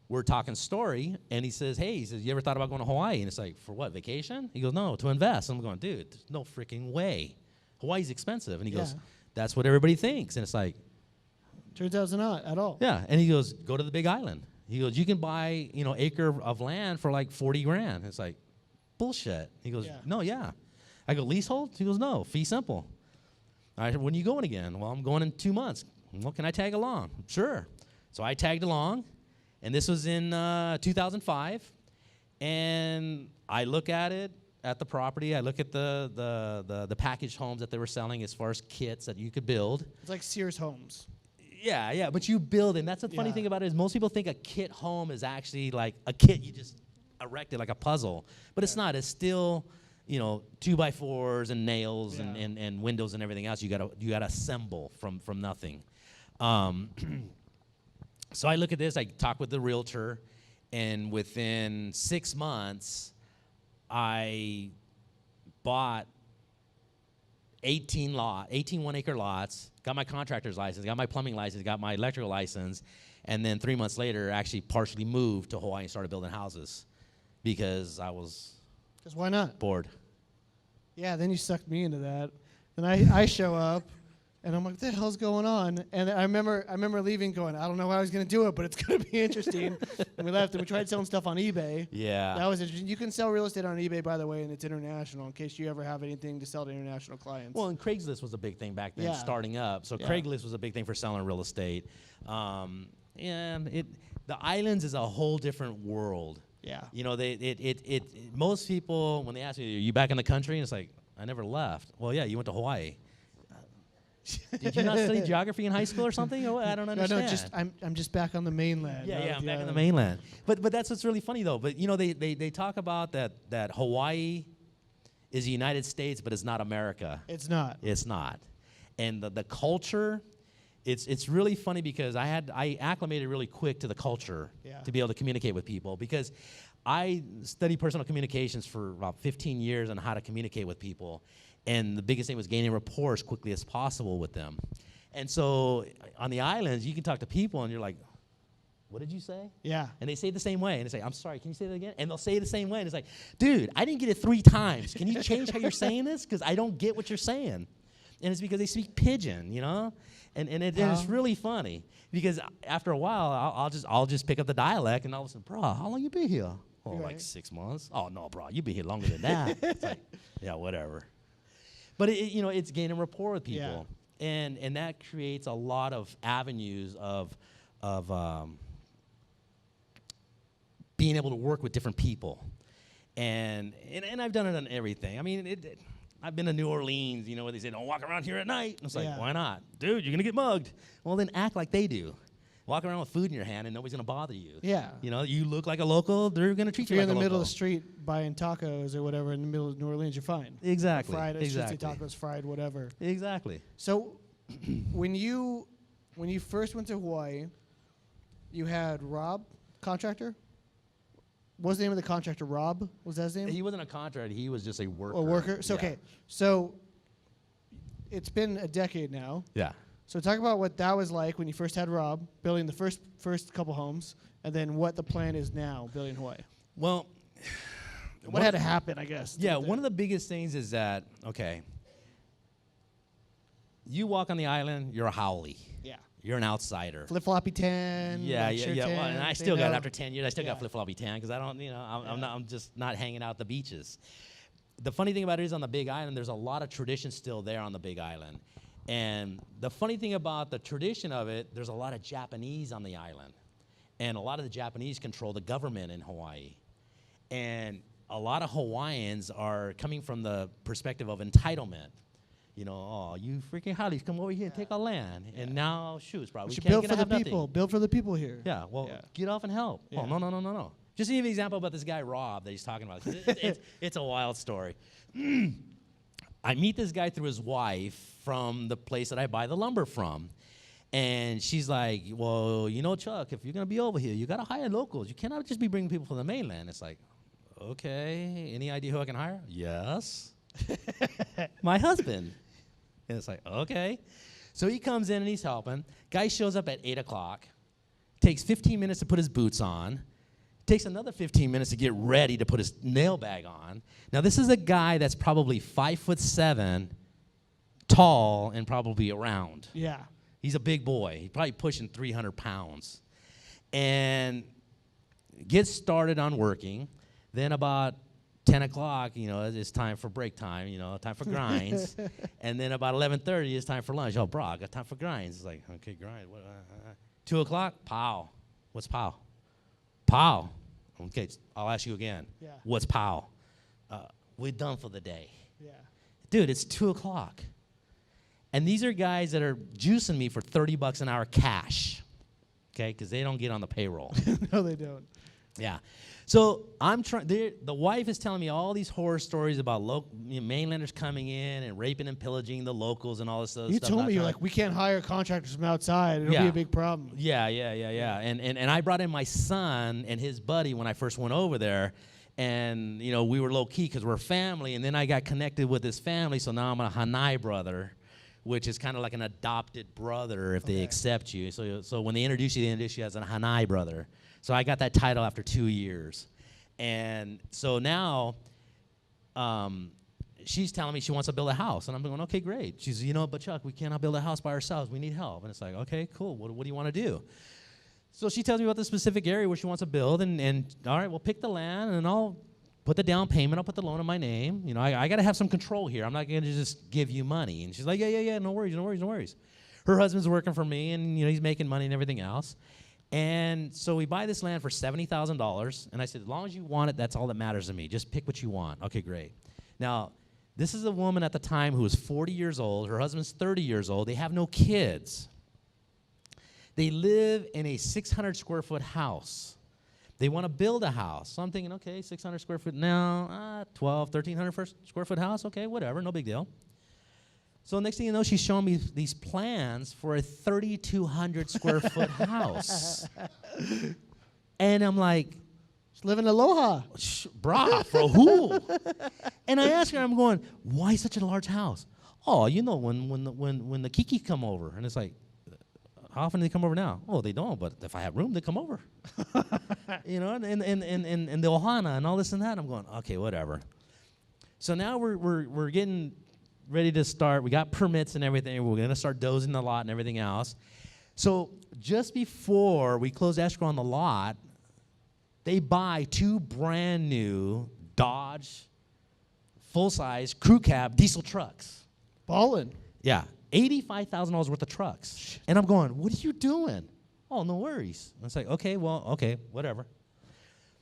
Speaker 2: we're talking story, and he says, you ever thought about going to Hawaii? And it's like, for what, vacation? He goes, no, to invest. I'm going, dude, there's no freaking way. Hawaii's expensive. And he goes, that's what everybody thinks. And it's like,
Speaker 1: turns out it's not at all.
Speaker 2: Yeah, and he goes, go to the Big Island. He goes, you can buy, acre of land for like $40,000. It's like, bullshit. He goes, no, yeah. I go, leasehold? He goes, no, fee simple. I said, when are you going again? Well, I'm going in 2 months. Well, can I tag along? Sure. So I tagged along, and this was in 2005. And I look at it, at the property. I look at the packaged homes that they were selling as far as kits that you could build.
Speaker 1: It's like Sears Homes.
Speaker 2: Yeah, but you build it. And that's the funny thing about it is most people think a kit home is actually like a kit you just erected like a puzzle. But it's not. It's still, 2x4s and nails and windows and everything else. You gotta assemble from nothing. So I look at this. I talk with the realtor, and within 6 months, I bought 18 1-acre lots, got my contractor's license, got my plumbing license, got my electrical license, and then 3 months later, actually partially moved to Hawaii and started building houses because I was
Speaker 1: why not?
Speaker 2: Bored.
Speaker 1: Yeah, then you sucked me into that. Then I show up, and I'm like, what the hell's going on? And I remember leaving going, I don't know how I was going to do it, but it's going to be interesting. And we left, and we tried selling stuff on eBay.
Speaker 2: Yeah.
Speaker 1: That was interesting. You can sell real estate on eBay, by the way, and it's international in case you ever have anything to sell to international clients.
Speaker 2: Well, and Craigslist was a big thing back then, starting up. So Craigslist was a big thing for selling real estate. The islands is a whole different world.
Speaker 1: Yeah.
Speaker 2: Most people, when they ask me, are you back in the country? And it's like, I never left. Well, yeah, you went to Hawaii. Did you not study geography in high school or something? Or what? I don't understand.
Speaker 1: No, I'm just back on the mainland.
Speaker 2: Yeah, I'm back on the mainland. But that's what's really funny though. But they talk about that Hawaii is the United States, but it's not America.
Speaker 1: It's not.
Speaker 2: It's not. And the culture, it's really funny because I acclimated really quick to the culture to be able to communicate with people, because I studied personal communications for about 15 years on how to communicate with people. And the biggest thing was gaining rapport as quickly as possible with them. And so on the islands, you can talk to people and you're like, what did you say? Yeah. And they say it the same way. And they say, I'm sorry, can you say that again? And they'll say it the same way. And it's like, dude, I didn't get it 3 times. Can you change how you're saying this? Because I don't get what you're saying. And it's because they speak pidgin, you know? And it's really funny. Because after a while, I'll just pick up the dialect and all of a sudden, bro, how long you been here? Oh, like 6 months. Oh, no, bro, you've been here longer than that. It's like, yeah, whatever. But, it's gaining rapport with people. Yeah. And that creates a lot of avenues of being able to work with different people. And I've done it on everything. I mean, I've been to New Orleans, where they say, don't walk around here at night. And it's like, why not? Dude, you're going to get mugged. Well, then act like they do. Walk around with food in your hand and nobody's going to bother you. Yeah. You look like a local, they're going to treat you like a local. If you're in the middle of the street buying tacos or whatever in the middle of New Orleans, you're fine. Exactly. Fried, exactly. Tacos, fried, whatever. Exactly. So when you first went to Hawaii, you had Rob, contractor? What was the name of the contractor? Rob? Was that his name? He wasn't a contractor. He was just a worker. A worker? So, okay. So it's been a decade now. Yeah. So talk about what that was like when you first had Rob, building the first couple homes, and then what the plan is now, building Hawaii. Well, what had to happen, I guess? Yeah, one of the biggest things is that, okay, you walk on the island, you're a haole. Yeah. You're an outsider. Flip-floppy tan. Yeah. Well, and I still got, after 10 years, I still got flip-floppy tan because I don't, I'm just not hanging out at the beaches. The funny thing about it is on the Big Island, there's a lot of tradition still there on the Big Island. And the funny thing about the tradition of it, there's a lot of Japanese on the island. And a lot of the Japanese control the government in Hawaii. And a lot of Hawaiians are coming from the perspective of entitlement. Oh, you freaking haoles, come over here and take our land. Yeah. And now, shoot, bro, we can't build for the people. Build for the people here. Yeah, well, get off and help. Yeah. Oh, no. Just to give you an example about this guy, Rob, that he's talking about. It's a wild story. I meet this guy through his wife from the place that I buy the lumber from. And she's like, well, Chuck, if you're going to be over here, you got to hire locals. You cannot just be bringing people from the mainland. It's like, okay, any idea who I can hire? Yes. My husband. And it's like, okay. So he comes in and he's helping. Guy shows up at 8 o'clock, takes 15 minutes to put his boots on, takes another 15 minutes to get ready to put his nail bag on. Now, this is a guy that's probably 5'7", tall, and probably around. Yeah. He's a big boy. He's probably pushing 300 pounds. And gets started on working. Then about 10 o'clock, it's time for break time, time for grinds. And then about 11:30, it's time for lunch. Oh, bro, I got time for grinds. It's like, okay, grind. 2 o'clock, pow. What's pow? Pow. Okay, I'll ask you again. Yeah. What's pow? We're done for the day. Yeah. Dude, it's 2 o'clock. And these are guys that are juicing me for $30 an hour cash, okay, because they don't get on the payroll. No, they don't. Yeah. So I'm trying. The wife is telling me all these horror stories about mainlanders coming in and raping and pillaging the locals and all this other stuff. You told me you're like, we can't hire contractors from outside. It'll be a big problem. Yeah. And I brought in my son and his buddy when I first went over there, and we were low key because we're family. And then I got connected with this family, so now I'm a Hanai brother, which is kind of like an adopted brother if they accept you. So when they introduce you as a Hanai brother. So I got that title after 2 years. And so now she's telling me she wants to build a house. And I'm going, okay, great. She's, but Chuck, we cannot build a house by ourselves. We need help. And it's like, okay, cool. What do you want to do? So she tells me about the specific area where she wants to build. And all right, we'll pick the land, and I'll put the down payment. I'll put the loan in my name. I got to have some control here. I'm not going to just give you money. And she's like, yeah, no worries. Her husband's working for me, and he's making money and everything else. And so we buy this land for $70,000, and I said, as long as you want it, that's all that matters to me. Just pick what you want. Okay, great. Now, this is a woman at the time who was 40 years old. Her husband's 30 years old. They have no kids. They live in a 600-square-foot house. They want to build a house. So I'm thinking, okay, 600 square foot now, 1,300 square foot house. Okay, whatever, no big deal. So next thing you know, she's showing me these plans for a 3,200 square foot house. And I'm like,
Speaker 1: Just live in Aloha.
Speaker 2: brah, for who? And I asked her, I'm going, why such a large house? Oh, you know, when the Kiki come over. And it's like, how often do they come over now? Oh, they don't, but if I have room, they come over. You know, and the ohana and all this and that. I'm going, okay, whatever. So now we're getting ready to start. We got permits and everything. We're going to start dozing the lot and everything else. So just before we close escrow on the lot, they buy 2 brand new Dodge full-size crew cab diesel trucks.
Speaker 1: Ballin'.
Speaker 2: Yeah, $85,000 worth of trucks. And I'm going, what are you doing? Oh, no worries. And it's like, okay, whatever.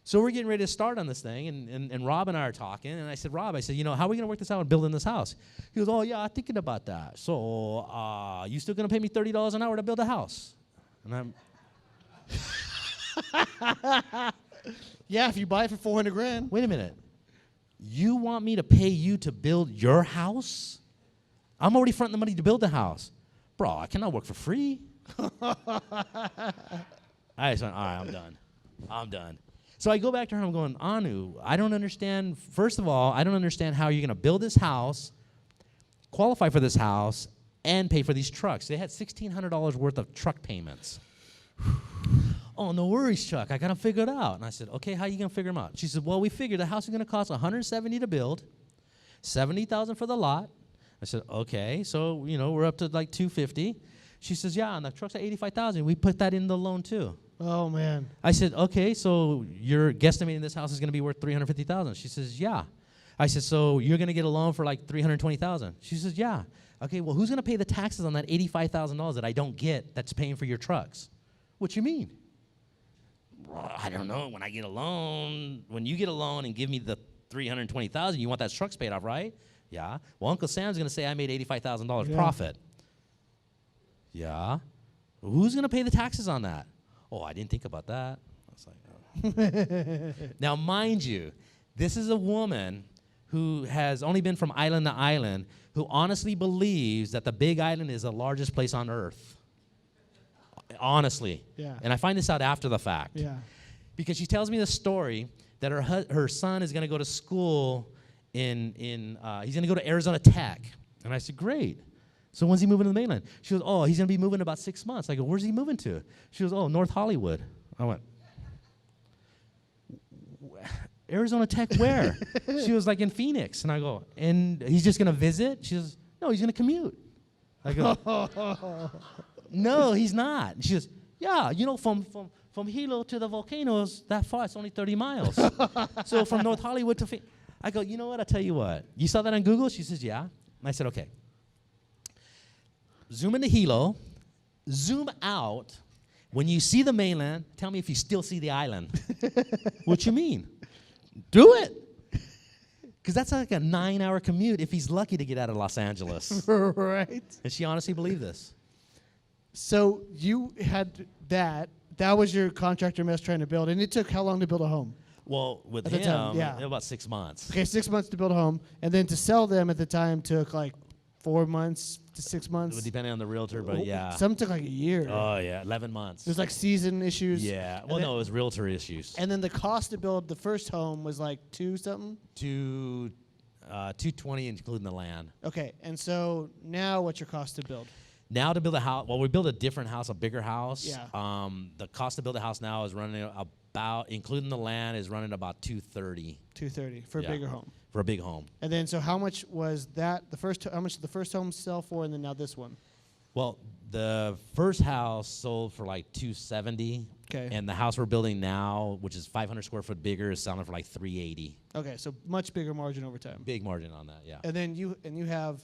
Speaker 2: So we're getting ready to start on this thing, and Rob and I are talking, and I said, Rob, you know, how are we going to work this out and building this house? He goes, oh, yeah, I'm thinking about that. So you still going to pay me $30 an hour to build a house? And I'm...
Speaker 1: Yeah, if you buy it for 400 grand.
Speaker 2: Wait a minute. You want me to pay you to build your house? I'm already fronting the money to build the house. Bro, I cannot work for free. I just went, all right, I'm done. So I go back to her, I'm going, Anu, I don't understand. First of all, I don't understand how you're going to build this house, qualify for this house, and pay for these trucks. They had $1,600 worth of truck payments. Oh, no worries, Chuck. I got to figure it out. And I said, okay, how are you going to figure them out? She said, well, we figured the house is going to cost $170 to build, $70,000 for the lot. I said, okay, so, you know, we're up to like $250. She says, yeah, and the truck's at $85,000. We put that in the loan too.
Speaker 1: Oh, man.
Speaker 2: I said, okay, so you're guesstimating this house is going to be worth $350,000. She says, yeah. I said, so you're going to get a loan for like $320,000. She says, yeah. Okay, well, who's going to pay the taxes on that $85,000 that I don't get that's paying for your trucks? What you mean? Well, I don't know. When I get a loan, when you get a loan and give me the $320,000, you want that trucks paid off, right? Yeah. Well, Uncle Sam's going to say I made $85,000 profit. Yeah. Well, who's going to pay the taxes on that? Oh, I didn't think about that. I was like, oh. Now, mind you, this is a woman who has only been from island to island, who honestly believes that the Big Island is the largest place on earth. Honestly.
Speaker 1: Yeah.
Speaker 2: And I find this out after the fact.
Speaker 1: Yeah.
Speaker 2: Because she tells me the story that her son is going to go to school he's going to go to Arizona Tech. And I said, great. So when's he moving to the mainland? She goes, oh, he's going to be moving in about 6 months. I go, where's he moving to? She goes, oh, North Hollywood. I went, Arizona Tech where? She was like, in Phoenix. And I go, and he's just going to visit? She says, no, he's going to commute. I go, no, he's not. And she goes, yeah, you know, from Hilo to the volcanoes, that far, it's only 30 miles. So from North Hollywood to Phoenix. I go, you know what, I'll tell you what. You saw that on Google? She says, yeah. And I said, okay. Zoom into Hilo, zoom out. When you see the mainland, tell me if you still see the island. What you mean? Do it. Because that's like a 9-hour commute if he's lucky to get out of Los Angeles.
Speaker 1: Right.
Speaker 2: And she honestly believed this.
Speaker 1: So you had that. That was your contractor mess trying to build. And it took how long to build a home?
Speaker 2: Well, with
Speaker 1: At the
Speaker 2: him,
Speaker 1: time, yeah.
Speaker 2: about 6 months.
Speaker 1: Okay, 6 months to build a home. And then to sell them at the time took like 4 months to 6 months.
Speaker 2: Depending on the realtor, but yeah.
Speaker 1: Some took like a year.
Speaker 2: Oh, yeah, 11 months.
Speaker 1: There's like season issues.
Speaker 2: Yeah. Well, no, it was realtor issues.
Speaker 1: And then the cost to build the first home was like $2-something?
Speaker 2: $220 including the land.
Speaker 1: Okay, and so now what's your cost to build?
Speaker 2: Now to build a house, well, we built a different house, a bigger house.
Speaker 1: Yeah.
Speaker 2: The cost to build a house now is running about, including the land, is running about $230.
Speaker 1: $230 for a bigger home.
Speaker 2: For a big home.
Speaker 1: And then, so how much was that? How much did the first home sell for, and then now this one?
Speaker 2: Well, the first house sold for like $270.
Speaker 1: Okay.
Speaker 2: And the house we're building now, which is 500 square foot bigger, is selling for like $380.
Speaker 1: Okay, so much bigger margin over time.
Speaker 2: Big margin on that, yeah.
Speaker 1: And then you have,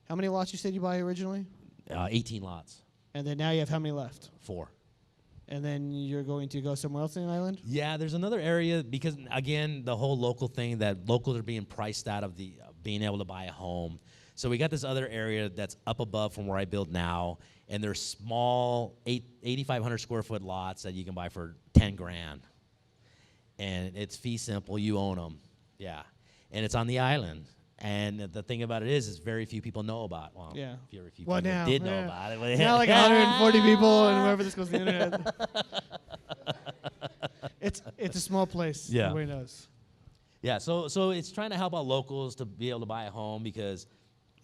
Speaker 1: how many lots you said you buy originally?
Speaker 2: 18 lots.
Speaker 1: And then now you have how many left?
Speaker 2: 4.
Speaker 1: And then you're going to go somewhere else in the island?
Speaker 2: Yeah, there's another area because, again, the whole local thing that locals are being priced out of the being able to buy a home. So we got this other area that's up above from where I build now, and there's small 8,500 square foot lots that you can buy for 10 grand. and it's fee simple. You own them, yeah, and it's on the island. And the thing about it is very few people know about. Well,
Speaker 1: Yeah.
Speaker 2: very few
Speaker 1: Well,
Speaker 2: people
Speaker 1: now,
Speaker 2: did know
Speaker 1: yeah.
Speaker 2: about it.
Speaker 1: It's now like 140 people, and wherever this goes on the internet. It's a small place.
Speaker 2: Yeah.
Speaker 1: Nobody knows.
Speaker 2: Yeah, so it's trying to help out locals to be able to buy a home because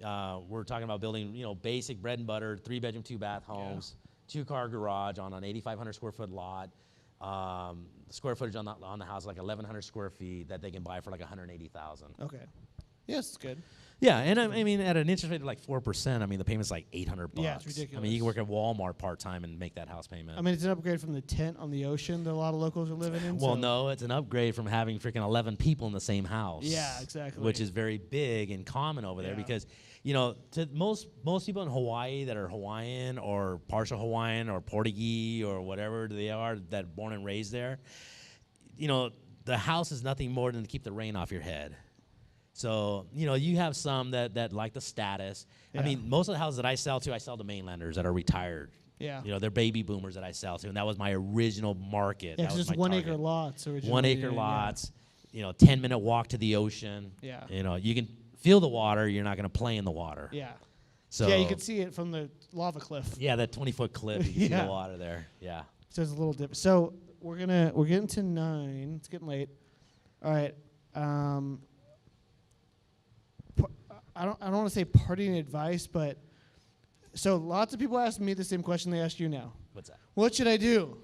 Speaker 2: we're talking about building, basic bread and butter, 3-bedroom, 2-bath homes, 2-car garage on an 8,500 square foot lot. Square footage on the house like 1,100 square feet that they can buy for like 180,000.
Speaker 1: Okay. Yes, it's good.
Speaker 2: Yeah, and I mean at an interest rate of like 4%, I mean the payment's like $800.
Speaker 1: Yeah, it's ridiculous.
Speaker 2: I mean you can work at Walmart part time and make that house payment.
Speaker 1: I mean, it's an upgrade from the tent on the ocean that a lot of locals are living in.
Speaker 2: Well,
Speaker 1: so.
Speaker 2: no, it's an upgrade from having freaking 11 people in the same house.
Speaker 1: Yeah, exactly.
Speaker 2: Which is very big and common over there because, to most people in Hawaii that are Hawaiian or partial Hawaiian or Portuguese or whatever they are that born and raised there, the house is nothing more than to keep the rain off your head. So, you have some that like the status.
Speaker 1: Yeah.
Speaker 2: I mean, most of the houses that I sell to mainlanders that are retired.
Speaker 1: Yeah.
Speaker 2: They're baby boomers that I sell to, and that was my original market.
Speaker 1: Yeah,
Speaker 2: that was
Speaker 1: just
Speaker 2: my
Speaker 1: 1 acre
Speaker 2: target.
Speaker 1: lots originally.
Speaker 2: 1 acre lots, 10-minute walk to the ocean.
Speaker 1: Yeah.
Speaker 2: You can feel the water. You're not going to play in the water.
Speaker 1: Yeah.
Speaker 2: So
Speaker 1: Yeah, you can see it from the lava cliff.
Speaker 2: Yeah, that 20-foot cliff. You can see
Speaker 1: Yeah.
Speaker 2: the water there. Yeah.
Speaker 1: So it's a little different. So we're getting to 9. It's getting late. All right. I don't want to say parting advice, but so lots of people ask me the same question they ask you now.
Speaker 2: What's that?
Speaker 1: What should I do?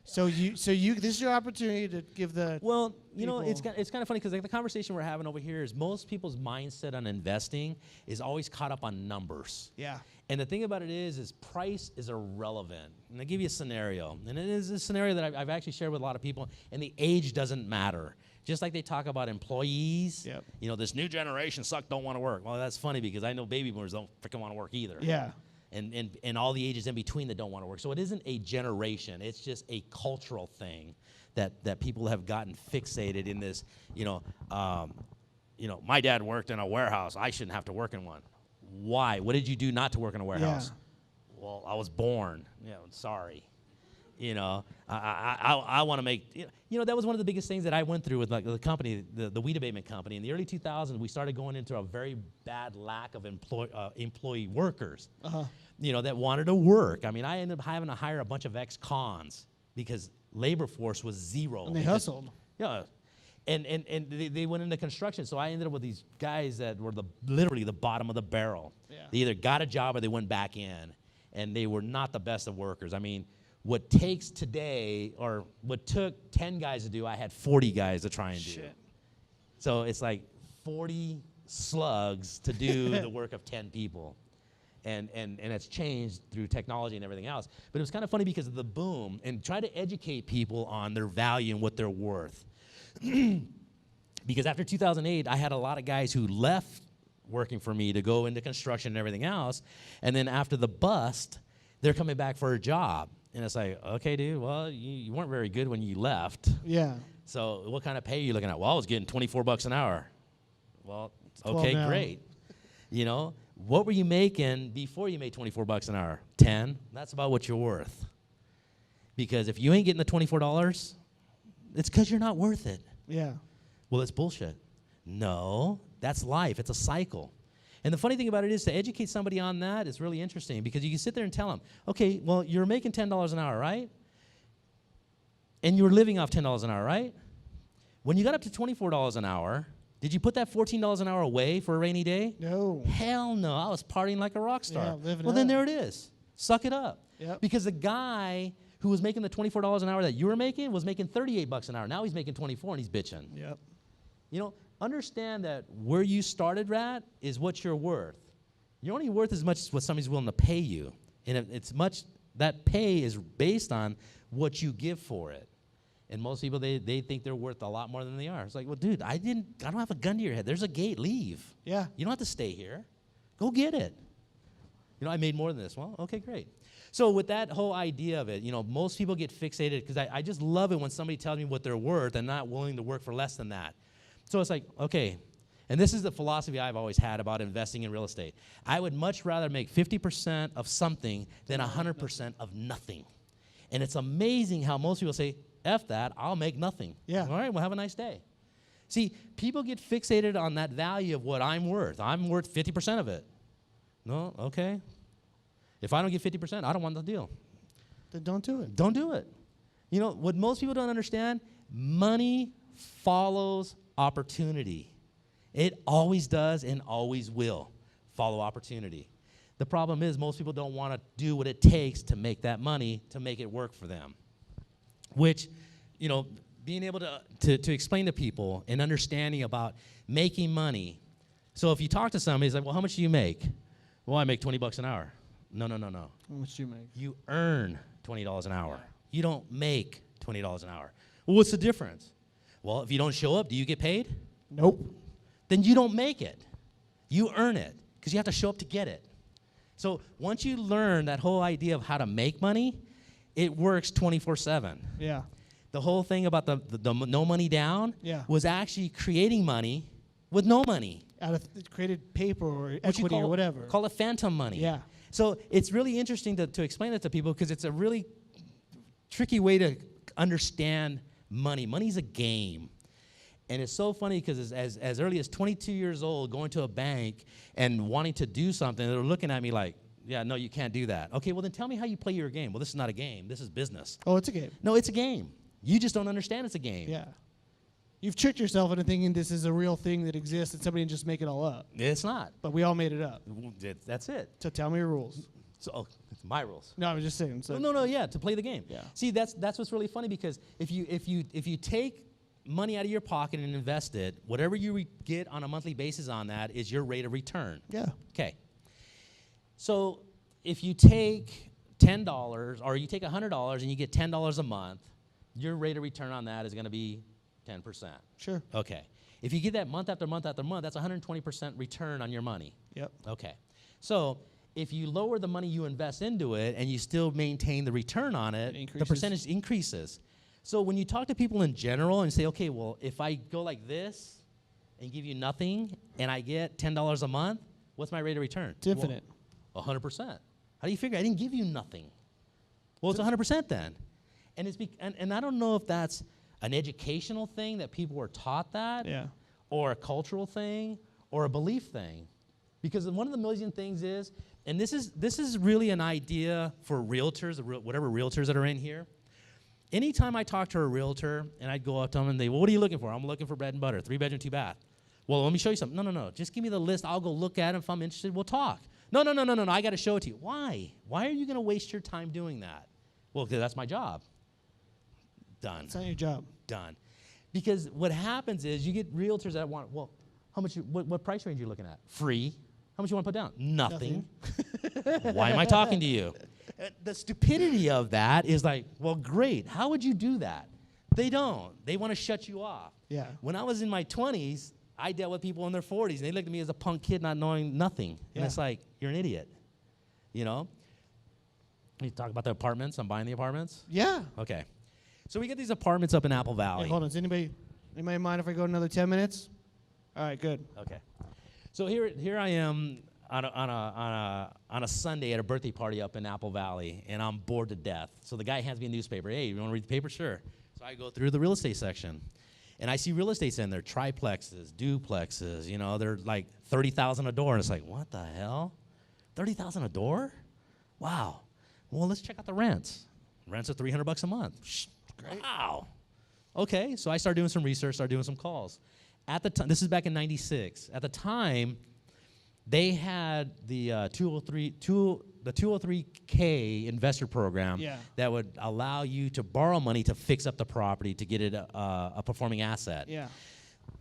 Speaker 1: So this is your opportunity to give the
Speaker 2: Well, it's
Speaker 1: people-
Speaker 2: kind of funny because the conversation we're having over here is most people's mindset on investing is always caught up on numbers.
Speaker 1: Yeah.
Speaker 2: And the thing about it is price is irrelevant. And I'll give you a scenario. And it is a scenario that I've actually shared with a lot of people, and the age doesn't matter. Just like they talk about employees,
Speaker 1: Yep.
Speaker 2: This new generation don't want to work. Well, that's funny because I know baby boomers don't freaking want to work either.
Speaker 1: Yeah.
Speaker 2: And all the ages in between that don't want to work. So it isn't a generation. It's just a cultural thing that people have gotten fixated in this, my dad worked in a warehouse. I shouldn't have to work in one. Why? What did you do not to work in a warehouse?
Speaker 1: Yeah.
Speaker 2: Well, I was born. Sorry. I want to make, that was one of the biggest things that I went through with like the company, the weed abatement company. In the early 2000s, we started going into a very bad lack of employee workers, that wanted to work. I mean, I ended up having to hire a bunch of ex-cons because labor force was zero.
Speaker 1: And they hustled.
Speaker 2: Yeah. And they went into construction. So I ended up with these guys that were literally the bottom of the barrel.
Speaker 1: Yeah.
Speaker 2: They either got a job or they went back in. And they were not the best of workers. I mean, what takes today, or what took 10 guys to do, I had 40 guys to try and do.
Speaker 1: Shit.
Speaker 2: So it's like 40 slugs to do the work of 10 people. And it's changed through technology and everything else. But it was kind of funny because of the boom, and try to educate people on their value and what they're worth. Because after 2008, I had a lot of guys who left working for me to go into construction and everything else. And then after the bust, they're coming back for a job. And it's like, okay, dude, well, you weren't very good when you left.
Speaker 1: Yeah.
Speaker 2: So what kind of pay are you looking at? Well, I was getting $24 an hour. Well, okay,
Speaker 1: now.
Speaker 2: great. What were you making before you made $24 an hour? 10. That's about what you're worth. Because if you ain't getting the $24, it's because you're not worth it.
Speaker 1: Yeah.
Speaker 2: Well, it's bullshit. No, that's life. It's a cycle. And the funny thing about it is to educate somebody on that is really interesting because you can sit there and tell them, okay, well, you're making $10 an hour, right? And you're living off $10 an hour, right? When you got up to $24 an hour, did you put that $14 an hour away for a rainy day?
Speaker 1: No.
Speaker 2: Hell no. I was partying like a rock star.
Speaker 1: Yeah, living
Speaker 2: well, then
Speaker 1: up.
Speaker 2: there it is. Suck it up.
Speaker 1: Yep.
Speaker 2: Because the guy who was making the $24 an hour that you were making was making $38 an hour. Now he's making 24 and he's bitching.
Speaker 1: Yep.
Speaker 2: Understand that where you started at is what you're worth. You're only worth as much as what somebody's willing to pay you. And that pay is based on what you give for it. And most people, they think they're worth a lot more than they are. It's like, well, dude, I don't have a gun to your head. There's a gate, leave.
Speaker 1: Yeah.
Speaker 2: You don't have to stay here. Go get it. I made more than this. Well, okay, great. So with that whole idea of it, most people get fixated because I just love it when somebody tells me what they're worth and not willing to work for less than that. So it's like, okay, and this is the philosophy I've always had about investing in real estate. I would much rather make 50% of something than 100% of nothing. And it's amazing how most people say, F that, I'll make nothing.
Speaker 1: Yeah.
Speaker 2: All right, well, have a nice day. See, people get fixated on that value of what I'm worth. I'm worth 50% of it. No, okay. If I don't get 50%, I don't want the deal.
Speaker 1: Then don't do it.
Speaker 2: Don't do it. You know, what most people don't understand, money follows opportunity. It always does and always will follow opportunity. The problem is most people don't want to do what it takes to make that money, to make it work for them. Which, you know, being able to explain to people and understanding about making money. So if you talk to somebody, he's like, well, how much do you make? Well, I make $20 an hour. No.
Speaker 1: How much do you make?
Speaker 2: You earn $20 an hour. You don't make $20 an hour. Well, what's the difference? Well, if you don't show up, do you get paid?
Speaker 1: Nope.
Speaker 2: Then you don't make it. You earn it because you have to show up to get it. So once you learn that whole idea of how to make money, it works 24/7.
Speaker 1: Yeah.
Speaker 2: The whole thing about the no money down
Speaker 1: was
Speaker 2: actually creating money with no money.
Speaker 1: Out of created paper or equity or whatever.
Speaker 2: Call it phantom money.
Speaker 1: Yeah.
Speaker 2: So it's really interesting to explain it to people because it's a really tricky way to understand money. Money's a game. And it's so funny because as early as 22 years old, going to a bank and wanting to do something, they're looking at me like, yeah, no, you can't do that. Okay, well, then tell me how you play your game. Well, this is not a game. This is business.
Speaker 1: Oh, it's a game.
Speaker 2: No, it's a game. You just don't understand it's a game.
Speaker 1: Yeah. You've tricked yourself into thinking this is a real thing that exists and somebody can just make it all up.
Speaker 2: It's not.
Speaker 1: But we all made it up.
Speaker 2: That's it.
Speaker 1: So tell me your rules.
Speaker 2: So, it's my rules.
Speaker 1: No, I was just saying. So
Speaker 2: No, yeah, to play the game.
Speaker 1: Yeah.
Speaker 2: See, that's what's really funny because if you take money out of your pocket and invest it, whatever you get on a monthly basis on that is your rate of return.
Speaker 1: Yeah.
Speaker 2: Okay. So if you take $10 or you take $100 and you get $10 a month, your rate of return on that is going to be 10%.
Speaker 1: Sure.
Speaker 2: Okay. If you get that month after month after month, that's 120% return on your money.
Speaker 1: Yep.
Speaker 2: Okay. So if you lower the money you invest into it and you still maintain the return on it, the percentage increases. So when you talk to people in general and say, okay, well, if I go like this and give you nothing and I get $10 a month, what's my rate of return?
Speaker 1: It's infinite.
Speaker 2: Well, 100%. How do you figure? I didn't give you nothing. Well, it's 100% then. And it's and I don't know if that's an educational thing that people were taught that, or a cultural thing, or a belief thing. Because one of the million things is, and this is really an idea for realtors, whatever realtors that are in here. Anytime I talk to a realtor and I'd go up to them and they, well, what are you looking for? I'm looking for bread and butter, 3-bedroom, 2-bath. Well, let me show you something. No. Just give me the list. I'll go look at it. If I'm interested, we'll talk. No. I got to show it to you. Why? Why are you going to waste your time doing that? Well, because that's my job. Done.
Speaker 1: It's not your job.
Speaker 2: Done. Because what happens is you get realtors that want, well, how much? What price range are you looking at? Free. How much you want to put down? Nothing. Why am I talking to you? The stupidity of that is like, well, great. How would you do that? They don't. They want to shut you off.
Speaker 1: Yeah.
Speaker 2: When I was in my 20s, I dealt with people in their 40s, and they looked at me as a punk kid not knowing nothing. And it's like, you're an idiot. You know? You talk about the apartments. I'm buying the apartments?
Speaker 1: Yeah.
Speaker 2: Okay. So we get these apartments up in Apple Valley.
Speaker 1: Hey, hold on. Does anybody mind if I go another 10 minutes? All right, good.
Speaker 2: Okay. So here I am on a Sunday at a birthday party up in Apple Valley, and I'm bored to death. So the guy hands me a newspaper. Hey, you want to read the paper? Sure. So I go through the real estate section, and I see real estates in there, triplexes, duplexes. You know, they're like $30,000 a door, and it's like, what the hell? $30,000 a door? Wow. Well, let's check out the rents. Rents are $300 a month. Great. Wow. Okay, so I started doing some research, started doing some calls. At the time, this is back in '96. At the time, they had the 203K investor program that would allow you to borrow money to fix up the property to get it a performing asset.
Speaker 1: Yeah.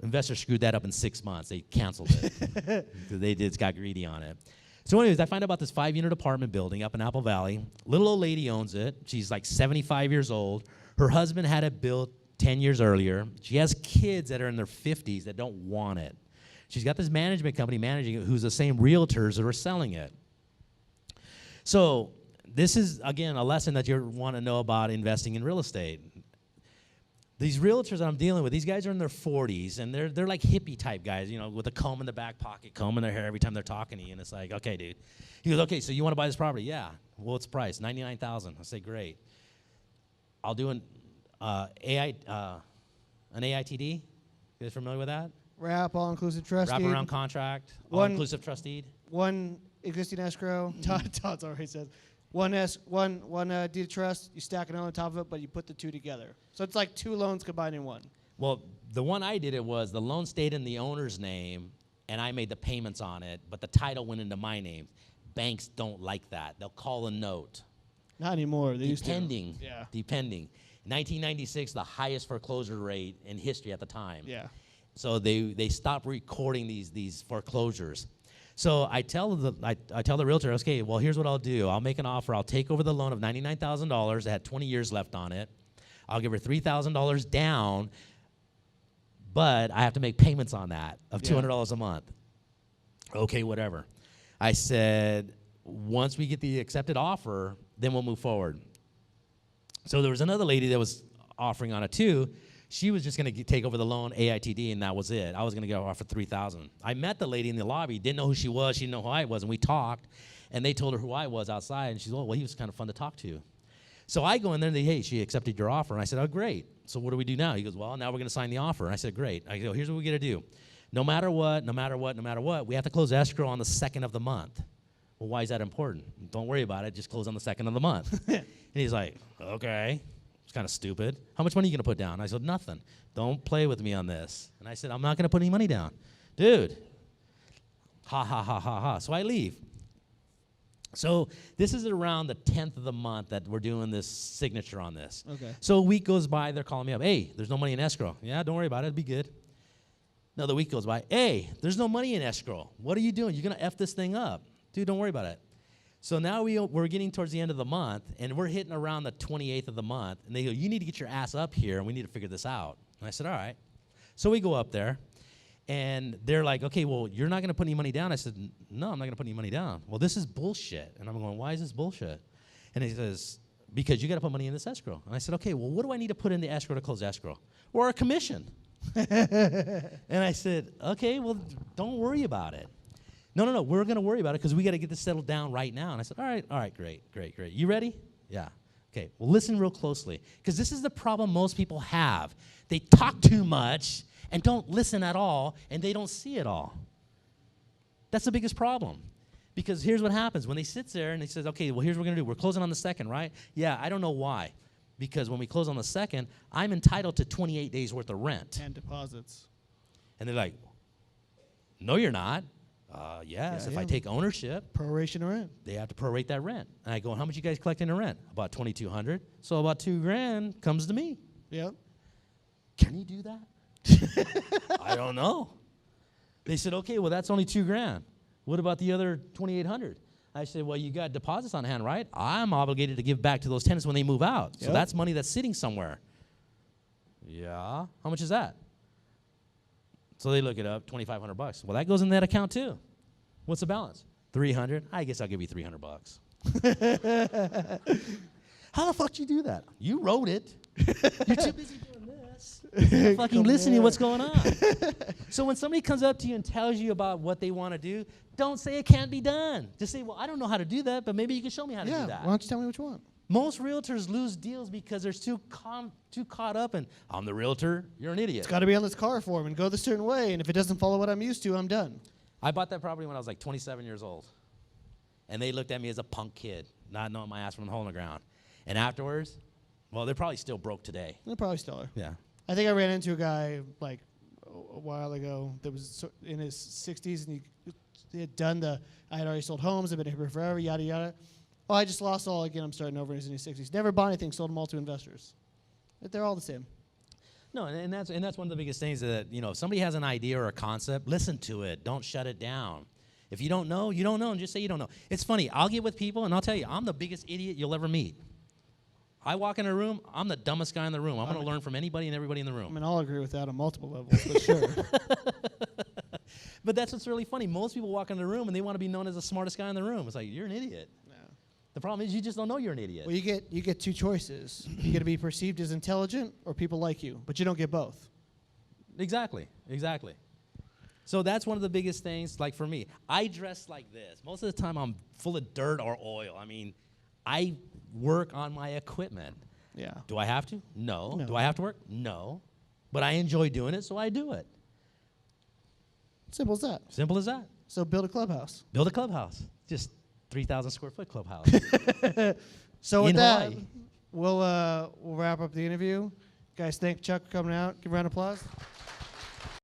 Speaker 2: Investors screwed that up in 6 months. They canceled it. They just got greedy on it. So anyways, I find out about this 5-unit apartment building up in Apple Valley. Little old lady owns it. She's like 75 years old. Her husband had it built 10 years earlier. She has kids that are in their 50s that don't want it. She's got this management company managing it who's the same realtors that are selling it. So this is, again, a lesson that you want to know about investing in real estate. These realtors that I'm dealing with, these guys are in their 40s, and they're like hippie type guys, you know, with a comb in the back pocket, combing their hair every time they're talking to you, and it's like, okay, dude. He goes, okay, so you want to buy this property? Yeah. Well, what's the price? $99,000. I say, great. I'll do An AITD. You guys familiar with that?
Speaker 1: Wrap, all-inclusive trust deed.
Speaker 2: Wraparound contract,
Speaker 1: One-
Speaker 2: all-inclusive trust deed.
Speaker 1: One existing escrow. Todd's already says. One deed of trust, you stack it on top of it, but you put the two together. So it's like two loans combined in one.
Speaker 2: Well, the one I did, it was the loan stayed in the owner's name, and I made the payments on it, but the title went into my name. Banks don't like that. They'll call a note.
Speaker 1: Not anymore. They used to.
Speaker 2: Depending.
Speaker 1: Yeah.
Speaker 2: Depending. 1996, the highest foreclosure rate in history at the time.
Speaker 1: Yeah.
Speaker 2: So they stopped recording these foreclosures. So I tell the realtor, okay, well, here's what I'll do. I'll make an offer. I'll take over the loan of $99,000 that had 20 years left on it. I'll give her $3,000 down, but I have to make payments on that of $200 a month. Okay, whatever. I said, once we get the accepted offer, then we'll move forward. So there was another lady that was offering on it too. She was just going to take over the loan, AITD, and that was it. I was going to get her offer $3,000. I met the lady in the lobby, didn't know who she was, she didn't know who I was, and we talked, and they told her who I was outside, and she's, oh, well, he was kind of fun to talk to. So I go in there and they, hey, she accepted your offer. And I said, oh, great. So what do we do now? He goes, well, now we're going to sign the offer. And I said, great. I go, here's what we got to do. No matter what, we have to close escrow on the 2nd of the month. Well, why is that important? Don't worry about it. Just close on the 2nd of the month. And he's like, okay. It's kind of stupid. How much money are you going to put down? I said, nothing. Don't play with me on this. And I said, I'm not going to put any money down. Dude. Ha, ha, ha, ha, ha. So I leave. So this is around the 10th of the month that we're doing this signature on this.
Speaker 1: Okay.
Speaker 2: So a week goes by, they're calling me up. Hey, there's no money in escrow. Yeah, don't worry about it. It'll be good. Another week goes by. Hey, there's no money in escrow. What are you doing? You're going to F this thing up. Dude, don't worry about it. So now we're getting towards the end of the month, and we're hitting around the 28th of the month. And they go, you need to get your ass up here, and we need to figure this out. And I said, all right. So we go up there. And they're like, okay, well, you're not going to put any money down. I said, no, I'm not going to put any money down. Well, this is bullshit. And I'm going, why is this bullshit? And he says, because you got to put money in this escrow. And I said, okay, well, what do I need to put in the escrow to close escrow? Or a commission. And I said, okay, well, don't worry about it. No, we're going to worry about it because we got to get this settled down right now. And I said, all right, great. You ready? Yeah. Okay, well, listen real closely because this is the problem most people have. They talk too much and don't listen at all, and they don't see it all. That's the biggest problem. Because here's what happens. When they sit there and they says, okay, well, here's what we're going to do. We're closing on the 2nd, right? Yeah, I don't know why. Because when we close on the 2nd, I'm entitled to 28 days worth of rent.
Speaker 1: And deposits.
Speaker 2: And they're like, no, you're not. Yes, if I take ownership.
Speaker 1: Proration of rent.
Speaker 2: They have to prorate that rent. And I go, how much you guys collecting in rent? About $2,200. So about $2,000 comes to me.
Speaker 1: Yep.
Speaker 2: Can you do that? I don't know. They said, okay, well, that's only $2,000. What about the other $2,800? I said, well, you got deposits on hand, right? I'm obligated to give back to those tenants when they move out. So that's money that's sitting somewhere. Yeah. How much is that? So they look it up, $2,500. Well, that goes in that account too. What's the balance? $300. I guess I'll give you $300. How the fuck did you do that? You wrote it. You're too busy doing this. You're not fucking listening to what's going on. So when somebody comes up to you and tells you about what they want to do, don't say it can't be done. Just say, well, I don't know how to do that, but maybe you can show me how to do that.
Speaker 1: Why don't you tell me what you want?
Speaker 2: Most realtors lose deals because they're too caught up in, I'm the realtor, you're an idiot.
Speaker 1: It's got to be on this car form and go the certain way, and if it doesn't follow what I'm used to, I'm done.
Speaker 2: I bought that property when I was like 27 years old. And they looked at me as a punk kid, not knowing my ass from the hole in the ground. And afterwards, well, they're probably still broke today.
Speaker 1: They probably still are.
Speaker 2: Yeah.
Speaker 1: I think I ran into a guy like a while ago that was in his 60s, and he had done I had already sold homes, I've been here forever, yada, yada. Oh, I just lost all again, I'm starting over, he's in his 60s. Never bought anything, sold them all to investors. But they're all the same.
Speaker 2: No, and that's one of the biggest things that, if somebody has an idea or a concept, listen to it. Don't shut it down. If you don't know, and just say you don't know. It's funny, I'll get with people, and I'll tell you, I'm the biggest idiot you'll ever meet. I walk in a room, I'm the dumbest guy in the room. I'm going to learn from anybody and everybody in the room.
Speaker 1: I mean, I'll agree with that on multiple levels, but sure.
Speaker 2: But that's what's really funny. Most people walk in the room, and they want to be known as the smartest guy in the room. It's like, you're an idiot.
Speaker 1: No.
Speaker 2: The problem is you just don't know you're an idiot.
Speaker 1: Well, you get two choices. You get to be perceived as intelligent, or people like you, but you don't get both.
Speaker 2: Exactly. So that's one of the biggest things, like for me. I dress like this. Most of the time I'm full of dirt or oil. I mean, I work on my equipment.
Speaker 1: Yeah.
Speaker 2: Do I have to? No.
Speaker 1: No.
Speaker 2: Do I have to work? No. But I enjoy doing it, so I do it.
Speaker 1: Simple as that.
Speaker 2: Simple as that.
Speaker 1: So build a clubhouse.
Speaker 2: Build a clubhouse. Just 3,000 square foot clubhouse.
Speaker 1: So with
Speaker 2: In
Speaker 1: that,
Speaker 2: Hawaii.
Speaker 1: we'll wrap up the interview. Guys, thank Chuck for coming out. Give a round of applause.